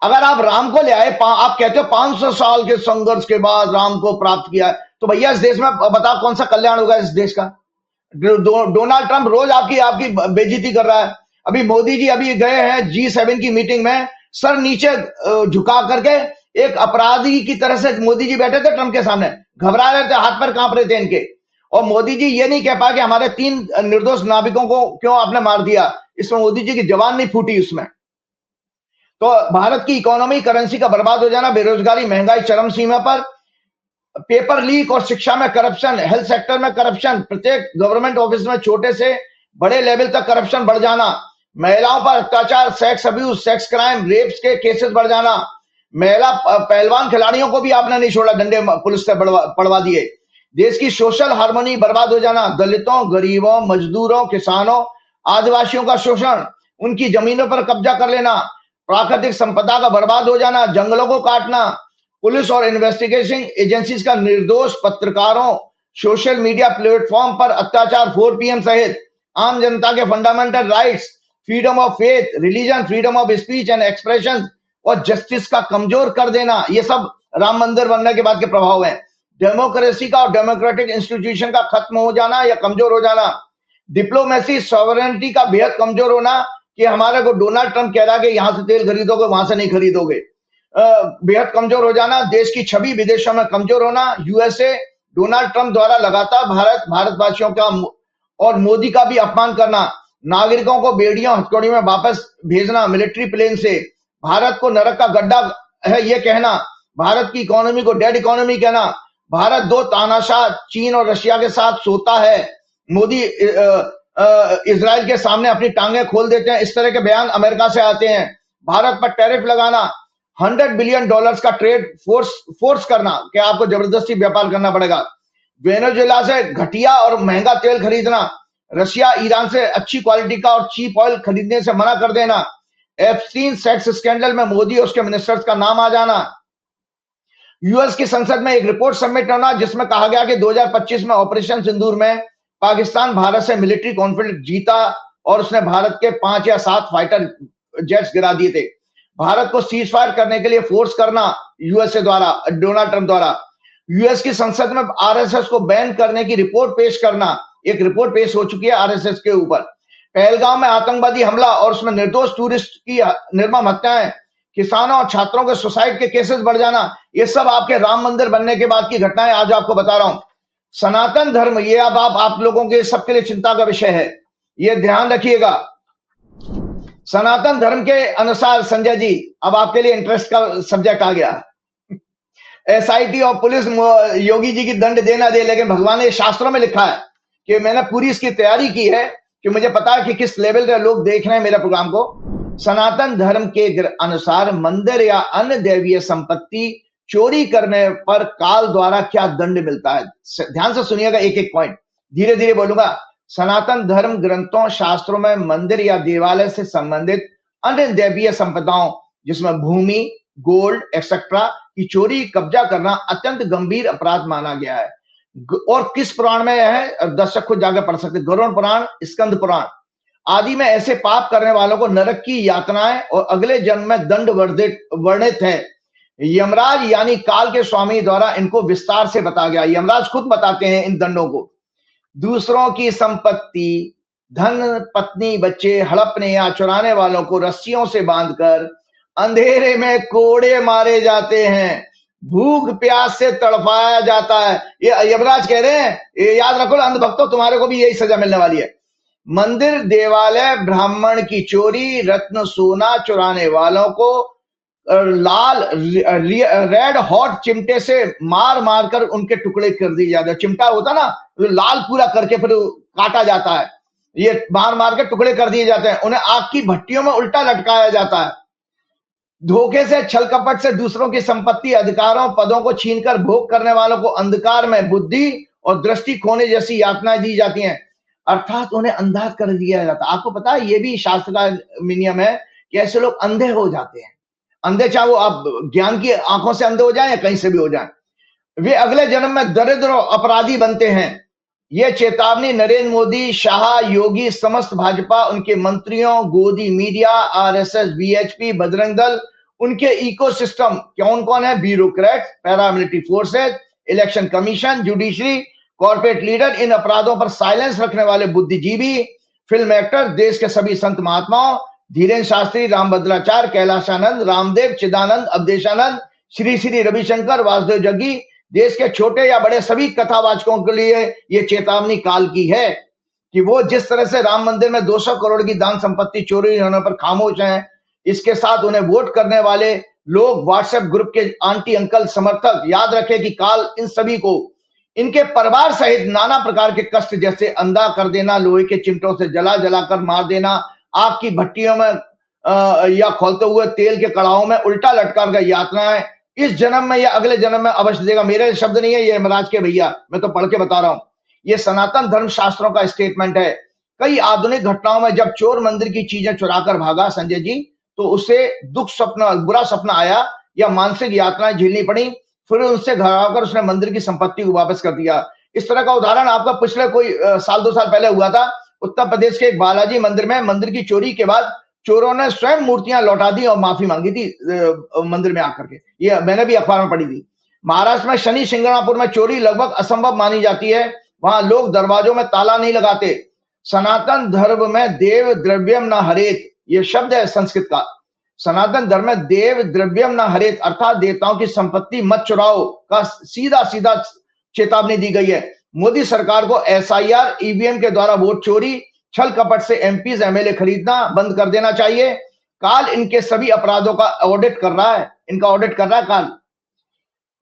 अगर आप राम को ले आए, आप कहते हो 500 साल के संघर्ष के बाद राम को प्राप्त किया, तो भैया इस देश में बताओ कौन सा कल्याण होगा इस देश का। डोनाल्ड ट्रंप रोज आपकी बेइज्जती कर रहा है। अभी मोदी जी अभी गए हैं G7 की मीटिंग में, सर नीचे झुका करके एक अपराधी की तरह से मोदी जी बैठे थे ट्रंप के सामने, घबरा रहे थे, हाथ पैर कांप रहे थे इनके। और मोदी जी ये नहीं कह पाए कि हमारे 3 निर्दोष नाविकों को क्यों आपने मार दिया, इसमें मोदी जी की जबान नहीं फूटी उसमें। तो भारत की इकोनॉमी, करेंसी का बर्बाद हो जाना, बेरोजगारी, महंगाई चरम सीमा पर, पेपर लीक और शिक्षा में करप्शन, हेल्थ सेक्टर में करप्शन, प्रत्येक गवर्नमेंट ऑफिस में छोटे से बड़े लेवल तक करप्शन बढ़ जाना, महिलाओं पर अत्याचार, sex abuse, sex crime, rapes के केसेस बढ़ जाना, महिला पहलवान खिलाड़ियों को भी आपने नहीं छोड़ा, डंडे पुलिस से पड़वा दिए, देश की सोशल हार्मनी बर्बाद हो जाना, दलितों, गरीबों, मजदूरों, किसानों, आदिवासियों का शोषण, उनकी जमीनों पर कब्जा कर लेना, प्राकृतिक संपदा का बर्बाद हो जाना, जंगलों को काटना, पुलिस और इन्वेस्टिगेशन एजेंसीज का निर्दोष पत्रकारों, सोशल मीडिया प्लेटफॉर्म पर अत्याचार, 4 PM सहित आम जनता के fundamental rights, freedom of faith, religion, freedom of speech and expression और जस्टिस का कमजोर कर देना, ये सब राम मंदिर बनने के बाद के प्रभाव है। डेमोक्रेसी का और डेमोक्रेटिक इंस्टीट्यूशन का खत्म हो जाना या कमजोर हो जाना, डिप्लोमेसी, सॉवरेनिटी का बेहद कमजोर होना, कि हमारे को डोनाल्ड ट्रंप कह रहा है कि यहां से तेल खरीदोगे, वहां से नहीं खरीदोगे, बेहद कमजोर हो जाना, देश की छवि विदेशों में कमजोर होना, यूएसए डोनाल्ड ट्रंप द्वारा लगातार भारतवासियों का और मोदी का भी अपमान करना, नागरिकों को बेड़ियों हथकड़ियों में वापस भेजना मिलिट्री प्लेन से, भारत को नरक का गड्ढा है ये कहना, भारत की इकोनॉमी को डेड इकोनॉमी कहना, भारत दो तानाशाह चीन और रशिया के साथ सोता है, मोदी इजराइल के सामने अपनी टांगें खोल देते हैं, इस तरह के बयान अमेरिका से आते हैं। भारत पर टैरिफ लगाना, $100 बिलियन का ट्रेड फोर्स करना, क्या आपको जबरदस्ती व्यापार करना पड़ेगा, वेनेजुएला से घटिया और महंगा तेल खरीदना, रशिया ईरान से अच्छी क्वालिटी का और चीप ऑयल खरीदने से मना कर देना, एप्स्टीन सेक्स स्कैंडल में मोदी और उसके मिनिस्टर्स का नाम आ जाना, यूएस की संसद में एक रिपोर्ट सबमिट होना जिसमें कहा गया कि 2025 में ऑपरेशन सिंदूर में पाकिस्तान भारत से मिलिट्री कॉन्फ्लिक्ट जीता और उसने भारत के 5 या 7 फाइटर जेट्स गिरा दिए थे। भारत को सीज फायर करने के लिए फोर्स करना यूएसए द्वारा, डोनाल्ड ट्रंप द्वारा, यूएस की संसद में आरएसएस को बैन करने की रिपोर्ट पेश करना, एक रिपोर्ट पेश हो चुकी है आरएसएस के ऊपर, पहलगाम में आतंकवादी हमला और उसमें निर्दोष टूरिस्ट की निर्मम हत्याएं, किसानों और छात्रों के सुसाइड के केसेस बढ़ जाना, ये सब आपके राम मंदिर बनने के बाद की घटनाएं आज आपको बता रहा हूं। सनातन धर्म, ये अब आप लोगों के सबके लिए चिंता का विषय है, ये ध्यान रखिएगा। सनातन धर्म के अनुसार संजय जी, अब आपके लिए इंटरेस्ट का सब्जेक्ट आ गया, एसआईटी और पुलिस योगी जी की दंड देना दे, लेकिन भगवान ने शास्त्रों में लिखा है कि मैंने पूरी इसकी तैयारी की है कि मुझे पता है कि किस लेवल के लोग देख रहे हैं मेरे प्रोग्राम को। सनातन धर्म के अनुसार मंदिर या अन्य दैवीय संपत्ति चोरी करने पर काल द्वारा क्या दंड मिलता है, ध्यान से सुनिएगा, एक एक पॉइंट धीरे धीरे बोलूंगा। सनातन धर्म ग्रंथों शास्त्रों में मंदिर या देवालय से संबंधित अन्य दैवीय संपदाओं जिसमें भूमि, गोल्ड एक्सेट्रा की चोरी कब्जा करना अत्यंत गंभीर अपराध माना गया है। और किस पुराण में है, दर्शक खुद जाकर पढ़ सकते, गरुड़ पुराण, स्कंद पुराण आदि में ऐसे पाप करने वालों को नरक की यातनाएं और अगले जन्म में दंड वर्णित है। यमराज यानी काल के स्वामी द्वारा इनको विस्तार से बताया गया, यमराज खुद बताते हैं इन दंडों को। दूसरों की संपत्ति, धन, पत्नी, बच्चे हड़पने या चुराने वालों को रस्सियों से बांधकर अंधेरे में कोड़े मारे जाते हैं, भूख प्यास से तड़पाया जाता है। ये यमराज कह रहे हैं, ये याद रखो अंधभक्तों, तुम्हारे को भी यही सजा मिलने वाली है। मंदिर, देवालय, ब्राह्मण की चोरी, रत्न सोना चुराने वालों को लाल रेड हॉट चिमटे से मार मार कर उनके टुकड़े कर दिए जाते हैं। चिमटा होता ना, लाल पूरा करके फिर काटा जाता है, ये मार मार के टुकड़े कर दिए जाते हैं। उन्हें आग की भट्टियों में उल्टा लटकाया जाता है। धोखे से, छल कपट से दूसरों की संपत्ति, अधिकारों, पदों को छीनकर भोग करने वालों को अंधकार में बुद्धि और दृष्टि खोने जैसी यातनाएं दी जाती हैं, अर्थात उन्हें अंधा कर दिया जाता है। आपको पता है ये भी शास्त्र का नियम है कि ऐसे लोग अंधे हो जाते हैं, अंधे चाहे वो आप ज्ञान की आंखों से अंधे हो जाए या कहीं से भी हो जाए, वे अगले जन्म में दरिद्र और अपराधी बनते हैं। ये चेतावनी नरेंद्र मोदी, शाह, योगी, समस्त भाजपा, उनके मंत्रियों, गोदी media, RSS, BHP, Bajrang Dal, उनके इकोसिस्टम कौन कौन है, bureaucrat, paramilitary forces, election commission, judiciary, corporate leader, इन अपराधों पर साइलेंस रखने वाले बुद्धिजीवी, फिल्म एक्टर, देश के सभी संत महात्माओं, धीरेन्द्र शास्त्री, रामभद्राचार्य, कैलाशानंद, रामदेव, चिदानंद, अवधेशानंद, श्री श्री रविशंकर, वासुदेव जग्गी, देश के छोटे या बड़े सभी कथावाचकों के लिए ये चेतावनी काल की है कि वो जिस तरह से राम मंदिर में 200 करोड़ की दान संपत्ति चोरी होने पर खामोश हैं, इसके साथ उन्हें वोट करने वाले लोग, व्हाट्सएप ग्रुप के आंटी अंकल समर्थक, याद रखें कि काल इन सभी को, इनके परिवार सहित नाना प्रकार के कष्ट जैसे अंधा कर देना, लोहे के चिमटों से जला जलाकर मार देना, आग की भट्टियों में या खोलते हुए तेल के कड़ाहों में उल्टा लटकार कर यातनाएं इस जन्म में या अगले जन्म में अवश्य देगा। मेरे शब्द नहीं है, ये यमराज के भैया, मैं तो पढ़ के बता रहा हूं। ये सनातन धर्म शास्त्रों का स्टेटमेंट है। कई आधुनिक घटनाओं में जब चोर मंदिर की चीजें चुराकर भागा संजय जी, तो उसे दुख स्वप्न, बुरा सपना आया या मानसिक यातनाएं झेलनी पड़ी, फिर उससे घर आकर उसने मंदिर की संपत्ति को वापस कर दिया। इस तरह का उदाहरण आपका पिछले कोई साल 2 साल पहले हुआ था। उत्तर प्रदेश के एक बालाजी मंदिर में मंदिर की चोरी के बाद चोरों ने स्वयं मूर्तियां लौटा दी और माफी मांगी थी मंदिर में आकर के, ये मैंने भी अखबार में पढ़ी थी। महाराष्ट्र में शनि शिंगणापुर में चोरी लगभग असंभव मानी जाती है, वहां लोग दरवाजों में ताला नहीं लगाते। सनातन धर्म में देव द्रव्यम न हरेत, ये शब्द है संस्कृत का। सनातन धर्म में देव द्रव्यम न हरेत, अर्थात देवताओं की संपत्ति मत चुराओ का सीधा सीधा चेतावनी दी गई है। मोदी सरकार को एसआईआर ईवीएम के द्वारा वोट चोरी, छल कपट से एमपीज एमएलए खरीदना बंद कर देना चाहिए। काल इनके सभी अपराधों का ऑडिट कर रहा है, इनका ऑडिट कर रहा है काल।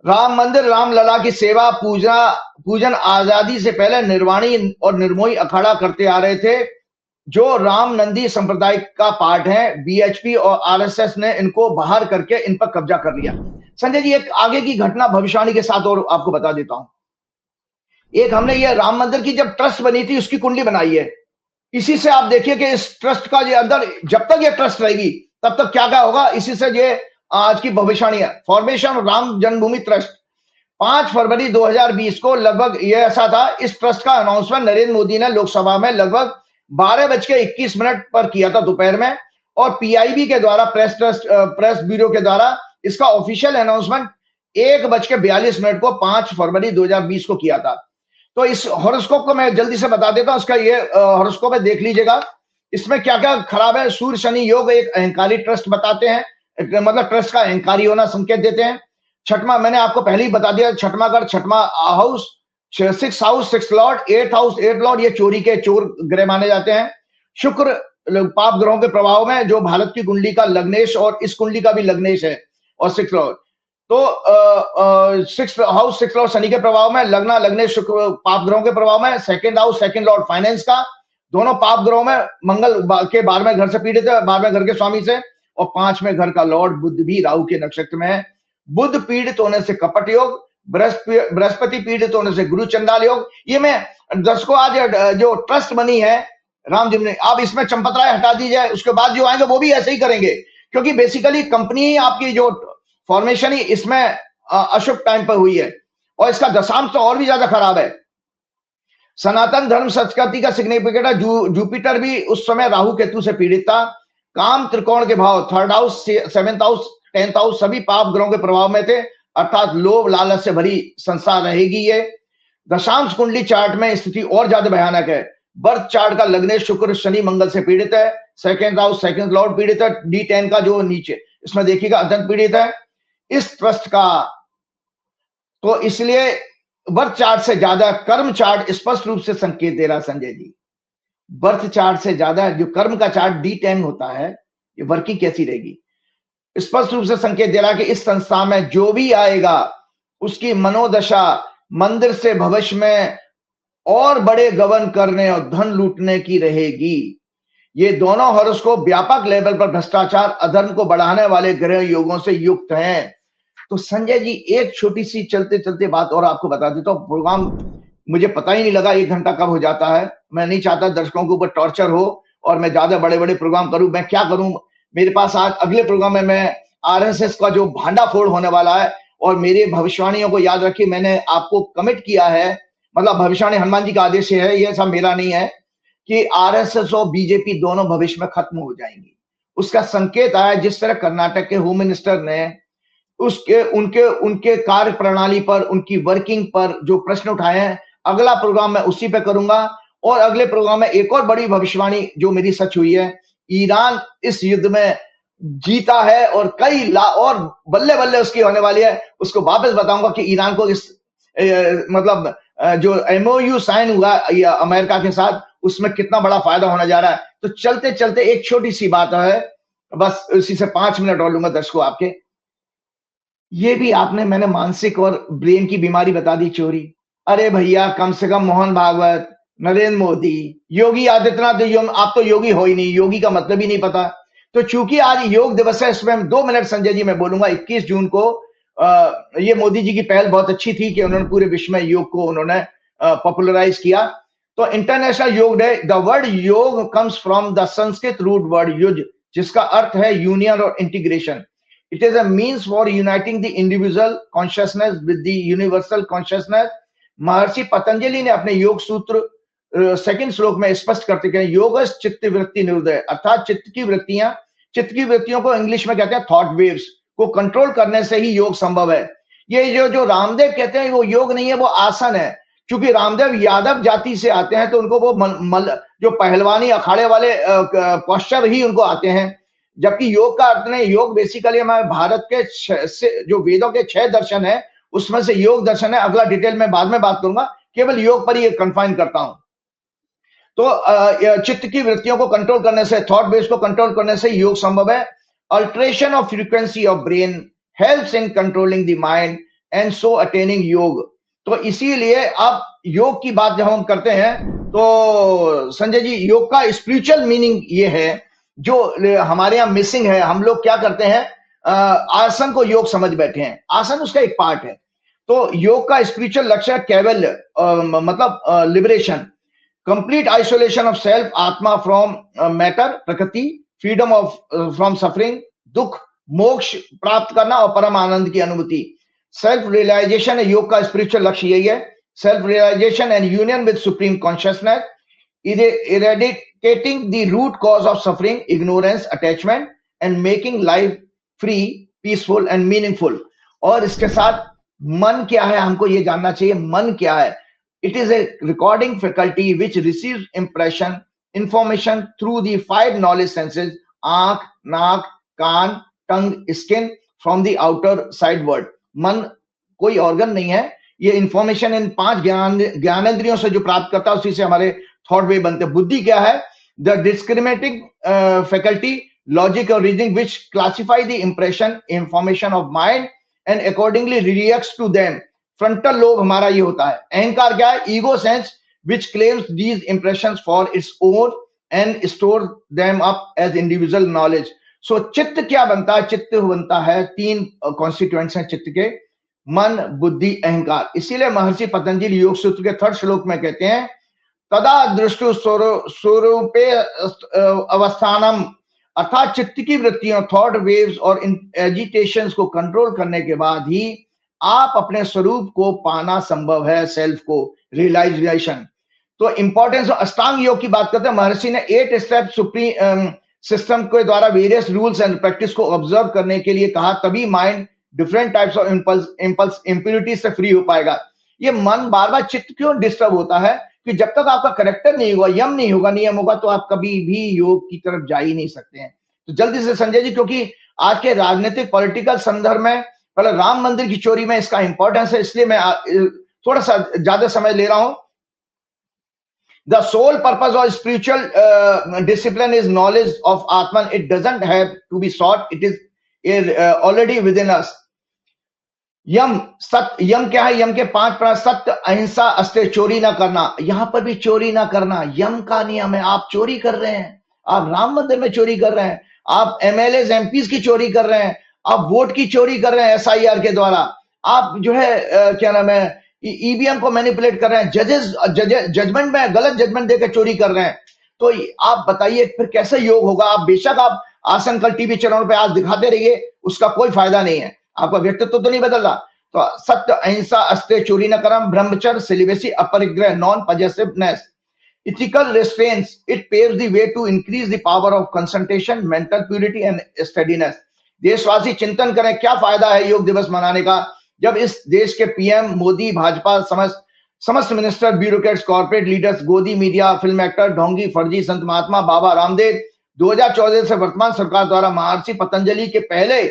राम मंदिर रामलला की सेवा पूजन आजादी से पहले निर्वाणी और निर्मोही अखाड़ा करते आ रहे थे, जो राम नंदी संप्रदाय का पार्ट है। बीएचपी और आरएसएस ने इनको बाहर करके इन पर कब्जा कर लिया। संजय जी, एक आगे की घटना भविष्यवाणी के साथ और आपको बता देता हूं। एक हमने ये राम मंदिर की जब ट्रस्ट बनी थी उसकी कुंडली बनाई है। इसी से आप देखिए कि इस ट्रस्ट का ये अंदर जब तक ये ट्रस्ट रहेगी तब तक क्या क्या होगा, इसी से ये आज की भविष्यवाणी है। फॉर्मेशन राम जन्मभूमि ट्रस्ट 5 फरवरी 2020 को लगभग ये ऐसा था। इस ट्रस्ट का अनाउंसमेंट नरेंद्र मोदी ने लोकसभा में लगभग 12:21 पर किया था दोपहर में, और पीआईबी के द्वारा प्रेस ब्यूरो के द्वारा इसका ऑफिशियल अनाउंसमेंट 1:42 को 5 फरवरी 2020 को किया था। तो इस हॉरोस्कोप को मैं जल्दी से बता देता हूं। इसका ये हॉरोस्कोप है, देख लीजिएगा इसमें क्या क्या खराब है। सूर्य शनि योग एक अहंकारी ट्रस्ट बताते हैं, मतलब ट्रस्ट का अहंकारी होना संकेत देते हैं। छठवां मैंने आपको पहले ही बता दिया, छठवां घर छठवां house 6 house 6 Lord, 8 house 8 Lord, ये चोरी के चोर ग्रह माने जाते हैं। शुक्र पाप ग्रहों के प्रभाव में, जो भारत की कुंडली का लग्नेश और इस कुंडली का भी लग्नेश है, और 6 लॉर्ड तो 6 हाउस 6 लॉर्ड शनि के प्रभाव में, लगना लग्नेश शुक्र पाप ग्रहों के प्रभाव में। Second house second Lord finance का, दोनों पाप ग्रहों में, मंगल के 12वें घर से पीड़ित है, 12वें घर के स्वामी से, और 5वें घर का लॉर्ड बुध भी राहु के नक्षत्र में है। बुध पीड़ित होने से कपट योग, बृहस्पति पीड़ित होने से गुरु चंडाल योग। ये मैं दर्शकों आज जो ट्रस्ट बनी है राम जिमनी, आप इसमें चंपतराय हटा दीजिए, उसके बाद जो आएंगे वो भी ऐसे ही करेंगे, क्योंकि बेसिकली कंपनी ही आपकी जो फॉर्मेशन ही इसमें अशुभ टाइम पर हुई है, और इसका दशांश तो और भी ज्यादा खराब है। सनातन धर्म संस्कृति का सिग्निफिकेट है, जुपिटर भी उस समय राहु केतु से पीड़ित था। काम त्रिकोण के भाव 3rd house 7th house 10th house सभी पाप ग्रहों के प्रभाव में थे, अर्थात लोभ लालच से भरी संसार रहेगी ये। दशांश कुंडली चार्ट में स्थिति और ज्यादा भयानक है। बर्थ चार्ट का लग्नेश शुक्र शनि मंगल से पीड़ित है, 2nd हाउस 2nd लॉर्ड पीड़ित है, D10 का जो नीचे इसमें देखिएगा अत्यंत पीड़ित है इस ट्रस्ट का। तो इसलिए बर्थ चार्ट से ज्यादा कर्म चार्ट स्पष्ट रूप से संकेत दे रहा संजय जी। बर्थ चार्ट से ज्यादा जो कर्म का चार्ट D10 होता है, ये वर्किंग कैसी रहेगी, स्पष्ट रूप से संकेत दे रहा कि इस संस्था में जो भी आएगा उसकी मनोदशा मंदिर से भविष्य में और बड़े गबन करने और धन लूटने की रहेगी। ये दोनों हॉरोस्कोप व्यापक लेवल पर भ्रष्टाचार अधर्म को बढ़ाने वाले ग्रह योगों से युक्त हैं। तो संजय जी, एक छोटी सी चलते चलते बात और आपको बता देता हूं। प्रोग्राम मुझे पता ही नहीं लगा 1 घंटा कब हो जाता है। मैं नहीं चाहता दर्शकों के ऊपर टॉर्चर हो और मैं ज्यादा बड़े बड़े प्रोग्राम करूं। मैं क्या करूं, मेरे पास आज अगले प्रोग्राम में मैं आरएसएस का जो भांडाफोड़ होने वाला है, और मेरी भविष्यवाणियों को याद रखिए, मैंने आपको कमिट किया है, मतलब भविष्यवाणी हनुमान जी का आदेश है, ये सब मेरा नहीं है, कि आरएसएस और बीजेपी दोनों भविष्य में खत्म हो जाएंगी। उसका संकेत आया जिस तरह कर्नाटक के होम मिनिस्टर ने उसके उनके कार्य प्रणाली पर, उनकी वर्किंग पर जो प्रश्न उठाए हैं। अगला प्रोग्राम मैं उसी पे करूंगा, और अगले प्रोग्राम में एक और बड़ी भविष्यवाणी जो मेरी सच हुई है, ईरान इस युद्ध में जीता है और कई और बल्ले बल्ले उसकी होने वाली है। उसको वापस बताऊंगा कि ईरान को इस मतलब जो एमओयू साइन हुआ अमेरिका के साथ, उसमें कितना बड़ा फायदा होने जा रहा है। तो चलते चलते एक छोटी सी बात है, बस इसी से 5 मिनट और लूंगा दर्शकों आपके। ये भी आपने, मैंने मानसिक और ब्रेन की बीमारी बता दी, चोरी। अरे भैया, कम से कम मोहन भागवत, नरेंद्र मोदी, योगी आदित्यनाथ, आप तो योगी हो ही नहीं, योगी का मतलब ही नहीं पता। तो चूंकि आज योग दिवस है, इसमें 2 मिनट संजय जी मैं बोलूंगा। 21 जून को ये मोदी जी की पहल बहुत अच्छी थी कि उन्होंने पूरे विश्व में योग को उन्होंने पॉपुलराइज किया। तो international yoga day, the word yoga comes from the Sanskrit root word yuj, जिसका अर्थ है यूनियन और integration. It is a means for uniting the individual consciousness with the universal consciousness. Maharishi Patanjali ने अपने योग सूत्र 2nd श्लोक में स्पष्ट करते हैं, योग चित्त वृत्ति निरोधय, अर्थात चित्त की वृत्तियों को इंग्लिश में कहते हैं थॉट वेव्स, को कंट्रोल करने से ही योग संभव है। ये जो रामदेव कहते हैं वो योग नहीं है, वो आसन है। क्योंकि रामदेव यादव जाति से आते हैं, तो उनको वो जो पहलवानी अखाड़े वाले पोस्चर ही उनको आते हैं। जबकि योग का अर्थ नहीं, योग बेसिकली हमारे भारत के जो वेदों के 6 दर्शन है उसमें से योग दर्शन है। अगला डिटेल में बाद में बात करूंगा, केवल योग पर ही कंफाइन करता हूं। तो चित्त की वृत्तियों को कंट्रोल करने से, थॉट बेस को कंट्रोल करने से योग संभव है। Alteration of frequency of brain helps in controlling the mind and so attaining योग। तो इसीलिए अब योग की बात जब हम करते हैं तो संजय जी, योग का स्पिरिचुअल मीनिंग ये है जो हमारे यहाँ मिसिंग है। हम लोग क्या करते हैं, आसन को योग समझ बैठे हैं, आसन उसका एक पार्ट है। तो योग का स्पिरिचुअल लक्ष्य कैवल्य, मतलब liberation, complete isolation of self, आत्मा फ्रॉम मैटर, प्रकृति, फ्रीडम ऑफ फ्रॉम सफरिंग, दुख, मोक्ष प्राप्त करना और परम आनंद की अनुभूति। सेल्फ रियलाइजेशन है योग का स्पिरिचुअल लक्ष्य, यही है। Self realization and union with supreme consciousness, eradicating the root cause of suffering, ignorance, attachment, and making life free, peaceful and meaningful। और इसके साथ मन क्या है, हमको ये जानना चाहिए मन क्या है। It is a recording faculty which receives impression, information through the 5 knowledge senses, आंख, नाक, कान, टंग, skin, from the outer side world। मन कोई ऑर्गन नहीं है, ये इंफॉर्मेशन इन 5 ज्ञानेंद्रियों से जो प्राप्त करता है उसी से हमारे थॉट वे बनते हैं। बुद्धि क्या है, द डिस्क्रिमिनेटिंग फैकल्टी, लॉजिक और reasoning which classify the impression, information of mind and accordingly reacts to them. Frontal lobe हमारा ये होता है। अहंकार क्या है, ego sense which claims these impressions for its own and store them up as individual knowledge. So चित्त क्या बनता है, चित्त बनता है 3 कॉन्स्टिट्यूएंट्स हैं चित्त के, मन, बुद्धि, अहंकार। इसीलिए महर्षि पतंजलि योग सूत्र के 3rd श्लोक में कहते हैं, तदा दृष्टु स्वरूपे अवस्थानम, अर्थात चित्त की वृत्तियों, थॉट वेव्स और एजिटेशंस को कंट्रोल करने के बाद ही आप अपने स्वरूप को पाना संभव है, सेल्फ को रियलाइजेशन। तो इंपॉर्टेंस ऑफ अष्टांग योग की बात करते हैं। महर्षि ने 8 स्टेप सुप्रीम सिस्टम के द्वारा वेरियस रूल्स एंड प्रैक्टिस को ऑब्जर्व करने के लिए कहा, तभी mind different types of impulse impurity से फ्री हो पाएगा। ये मन बार बार चित्त क्यों डिस्टर्ब होता है कि जब तक आपका करेक्टर नहीं होगा, यम नहीं होगा, नियम होगा, तो आप कभी भी योग की तरफ जा ही नहीं सकते हैं। तो जल्दी से संजय जी, क्योंकि आज के राजनीतिक पॉलिटिकल संदर्भ में पहले राम मंदिर की चोरी में इसका इंपॉर्टेंस है, इसलिए मैं थोड़ा सा ज्यादा समय ले रहा हूं। The sole purpose of spiritual discipline is knowledge of Atman. It doesn't have to be sought. It is already within us. यम, सत्य, यम क्या है, यम के 5 प्राण, सत्य, अहिंसा, अस्तेय, चोरी ना करना। यहां पर भी चोरी ना करना यम का नियम है। आप चोरी कर रहे हैं, आप राम मंदिर में चोरी कर रहे हैं, आप एमएलए एमपीज की चोरी कर रहे हैं, आप वोट की चोरी कर रहे हैं एसआईआर के द्वारा, आप जो है क्या नाम है, ईवीएम को मैनिपुलेट कर रहे हैं, जजमेंट में गलत जजमेंट देकर चोरी कर रहे हैं। तो आप बताइए फिर कैसे योग होगा। आप बेशक आप आसन कल टीवी चैनल पे आज दिखाते रहिए, उसका कोई फायदा नहीं है, आपका व्यक्तित्व तो नहीं बदल रहा। तो सत्य, अहिंसा, अस्तेय, चोरी न करना, ब्रह्मचर्य, सिलिबेसी, अपरिग्रह, non पॉजेसिवनेस, ethical restraints, it paves the way to increase the power of concentration, mental purity and steadiness। देशवासी चिंतन करें, क्या फायदा है योग दिवस मनाने का, जब इस देश के पीएम मोदी, भाजपा, समस्त मिनिस्टर, ब्यूरोक्रेट्स, कॉर्पोरेट लीडर्स, गोदी मीडिया, फिल्म एक्टर, ढोंगी, फर्जी संत महात्मा, बाबा रामदेव 2014 से वर्तमान सरकार द्वारा महर्षि पतंजलि के पहले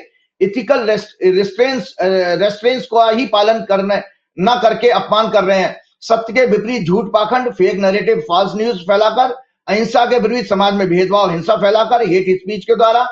इथिकल रेस्ट्रेंट्स को ही पालन करने न करके अपमान कर रहे हैं। सत्य के विपरीत झूठ, पाखंड, फेक नैरेटिव, फॉल्स न्यूज फैलाकर, अहिंसा के विपरीत समाज में भेदभाव, हिंसा फैलाकर, हेट स्पीच के द्वारा,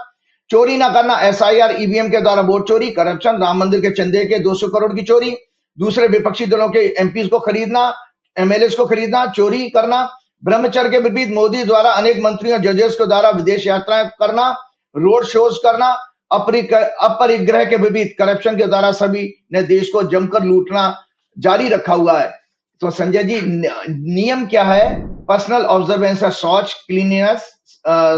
चोरी ना करना, एसआईआर, ईवीएम के द्वारा वोट चोरी, करप्शन, राम मंदिर के चंदे के 200 करोड़ की चोरी, दूसरे विपक्षी दलों के एमपीज को खरीदना, एमएलए को खरीदना, चोरी करना, ब्रह्मचर्य के विपरीत मोदी द्वारा अनेक मंत्रियों, जजेस के द्वारा विदेश यात्राएं करना, रोड शोज करना, अपरिग्रह के विपरीत करप्शन के द्वारा सभी ने देश को जमकर लूटना जारी रखा हुआ है। तो संजय जी, नियम क्या है, पर्सनल ऑब्जर्वेंस है, शौच, क्लीननेस,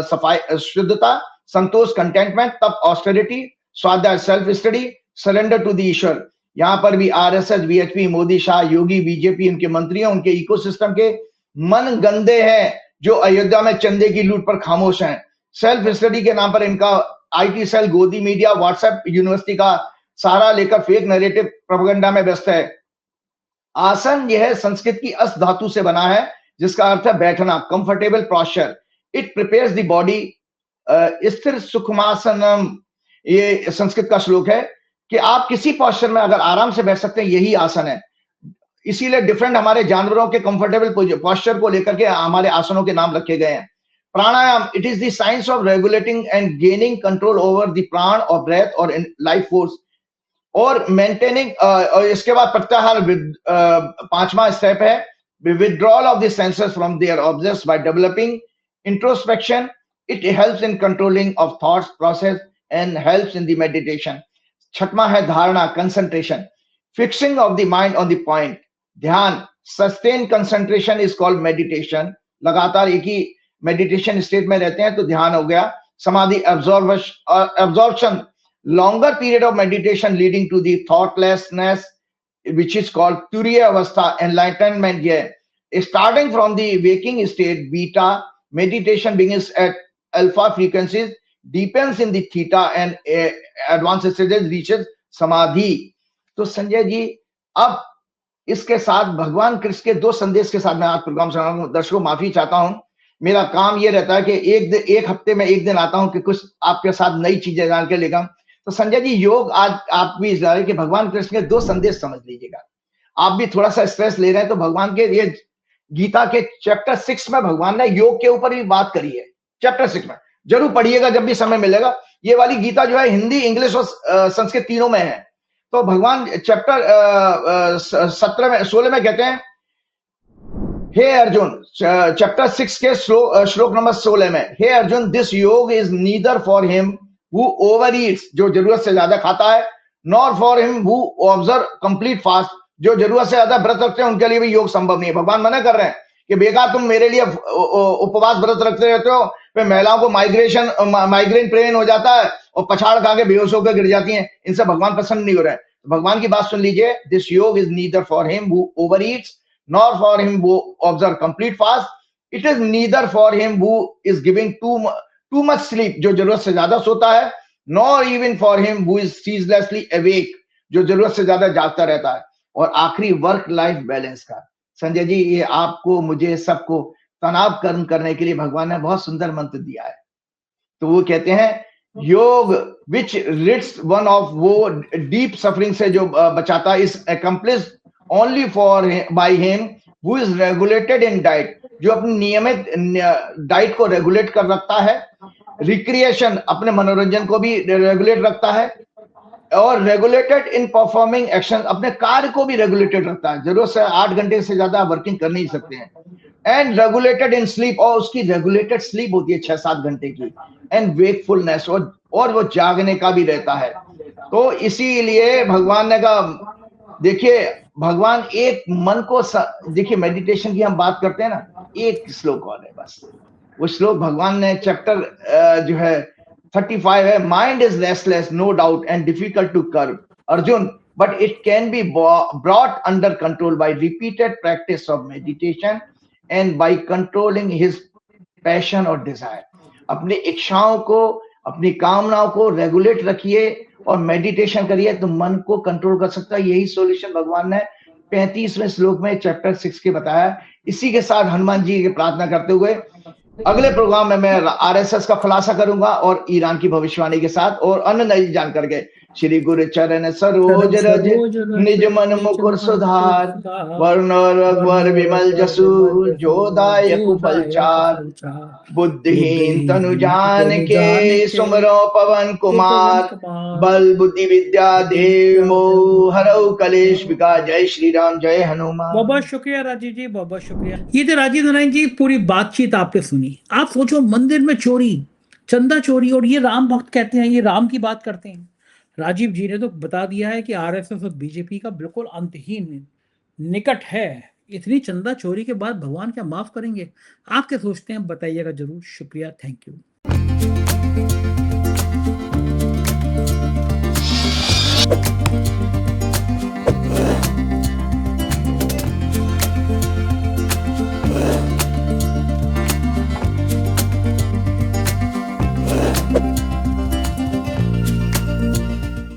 सफाई, शुद्धता, संतोष, कंटेंटमेंट, तब ऑस्टेरिटी, स्वाध्याय, self study, surrender to the ईश्वर। यहाँ पर भी RSS, VHP, Modi, Shah, Yogi, BJP, उनके मंत्रियों, उनके इकोसिस्टम के मन गंदे हैं जो अयोध्या में चंदे की लूट पर खामोश हैं। सेल्फ स्टडी के नाम पर इनका आईटी सेल, गोदी मीडिया, व्हाट्सएप यूनिवर्सिटी का सहारा लेकर फेक नैरेटिव प्रोपेगेंडा में व्यस्त है। आसन यह संस्कृत की अस धातु से बना है जिसका अर्थ है बैठना, comfortable posture. It prepares the body स्थिर सुखमासनम, ये संस्कृत का श्लोक है कि आप किसी पोस्चर में अगर आराम से बैठ सकते हैं, यही आसन है। इसीलिए डिफरेंट हमारे जानवरों के कंफर्टेबल पोस्चर को लेकर के हमारे आसनों के नाम रखे गए हैं। Pranayama, it is the science of regulating and gaining control over the prana और ब्रेथ और लाइफ फोर्स और मेंटेनिंग। और इसके बाद प्रत्याहार, पांचवा स्टेप है withdrawal of the senses from their objects by developing introspection. It helps in controlling of thoughts process and helps in the meditation. छठवां है धारणा, concentration, fixing of the mind on the point. ध्यान, sustained concentration is called meditation. लगातार एक ही meditation state में रहते हैं तो ध्यान हो गया। समाधि, absorption, longer period of meditation leading to the thoughtlessness, which is called turiya avastha, enlightenment. Yeah, starting from the waking state beta, meditation begins at alpha frequencies, deepens in the theta, and advanced stages reaches samadhi. तो संजय जी, अब इसके साथ भगवान कृष्ण के दो संदेश के साथ मैं आज प्रोग्राम सुना रहा हूं। दर्शकों माफी चाहता हूं, मेरा काम ये रहता है कि एक हफ्ते में एक दिन आता हूं कि कुछ आपके साथ नई चीजें जान के लेगा। तो संजय जी, योग आज आप भी इस कि भगवान कृष्ण के दो संदेश समझ लीजिएगा। आप भी थोड़ा सा स्ट्रेस ले रहे हैं तो भगवान के ये गीता के चैप्टर 6 में भगवान ने योग के ऊपर भी बात करी है। चैप्टर 6 में जरूर पढ़िएगा जब भी समय मिलेगा। ये वाली गीता जो है हिंदी, इंग्लिश और संस्कृत तीनों में है। तो भगवान चैप्टर 16 में कहते हैं, हे अर्जुन, चैप्टर 6 के श्लोक नंबर 16 में, हे Arjun, this yoga is neither for him who overeats, जो जरूरत से ज्यादा खाता है, nor for him who observe complete fast, जो जरूरत से ज्यादा व्रत रखते हैं उनके लिए भी योग संभव नहीं है। भगवान मना कर रहे हैं कि बेकार तुम मेरे लिए उपवास व्रत रखते रहते हो, फिर महिलाओं को माइग्रेन प्रेन हो जाता है और पछाड़ खा के बेहोश होकर गिर जाती हैं। इनसे भगवान प्रसन्न नहीं हो रहे हैं। भगवान की बात सुन लीजिए, this yoga is neither for him who overeats nor for him who observe complete fast, it is neither for him who is giving too much sleep, जो जरूरत से ज्यादा सोता है, nor even for him who is ceaselessly awake, जो जरूरत से ज्यादा जागता रहता है। और आखिरी वर्क लाइफ बैलेंस का, संजय जी, ये आपको, मुझे, सबको तनाव कम करने के लिए भगवान ने बहुत सुंदर मंत्र दिया है। तो वो कहते हैं, योग विच रिड्स वन ऑफ, वो डीप सफरिंग से जो बचाता है, is accomplished only for by him who is regulated in diet, जो अपनी नियमित डाइट को रेगुलेट कर रखता है, रिक्रिएशन, अपने मनोरंजन को भी रेगुलेट रखता है, और रेगुलेटेड इन परफॉर्मिंग एक्शन, अपने कार्य को भी रेगुलेटेड रखता है। जरूरत से 8 घंटे से ज्यादा वर्किंग कर नहीं सकते हैं। एंड रेगुलेटेड इन स्लीप, और उसकी रेगुलेटेड स्लीप होती है 6-7 घंटे की। एंड वेकफुलनेस, और वो जागने का भी रहता है। तो इसीलिए भगवान ने कहा, देखिए भगवान एक मन को, देखिए मेडिटेशन की हम बात करते हैं ना, एक श्लोक और है बस, वो श्लोक भगवान ने चैप्टर जो है 35 है, mind is restless no doubt and difficult to curb Arjun, but it can be brought under control by repeated practice of meditation and by controlling his passion और डिजायर। अपनी इच्छाओं को, अपनी कामनाओं को रेगुलेट रखिए और मेडिटेशन करिए तो मन को कंट्रोल कर सकता है। यही सॉल्यूशन भगवान ने 35वें श्लोक में चैप्टर 6 के बताया। इसी के साथ हनुमान जी की प्रार्थना करते हुए अगले प्रोग्राम में मैं आरएसएस का खुलासा करूंगा और ईरान की भविष्यवाणी के साथ और अन्य नई जानकारी के। श्री गुरु चरण सरोज रज निज मन मुकुर सुधार, वर्ण रघुवर विमल जसु जो दायक फल चार, बुद्धिहीन तनु जान के सुमरो पवन कुमार, बल बुद्धि विद्या देव मोह हरऊ कलेश विकार। जय श्री राम, जय हनुमान। बहुत शुक्रिया राजीव जी, बहुत शुक्रिया। ये तो राजीव नारायण जी पूरी बातचीत आपने सुनी। आप सोचो, मंदिर में चोरी, चंदा चोरी, और ये राम भक्त कहते हैं, ये राम की बात करते हैं। राजीव जी ने तो बता दिया है कि आरएसएस और बीजेपी का बिल्कुल अंतहीन निकट है। इतनी चंदा चोरी के बाद भगवान क्या माफ करेंगे? आप क्या सोचते हैं? बताइएगा जरूर। शुक्रिया, थैंक यू।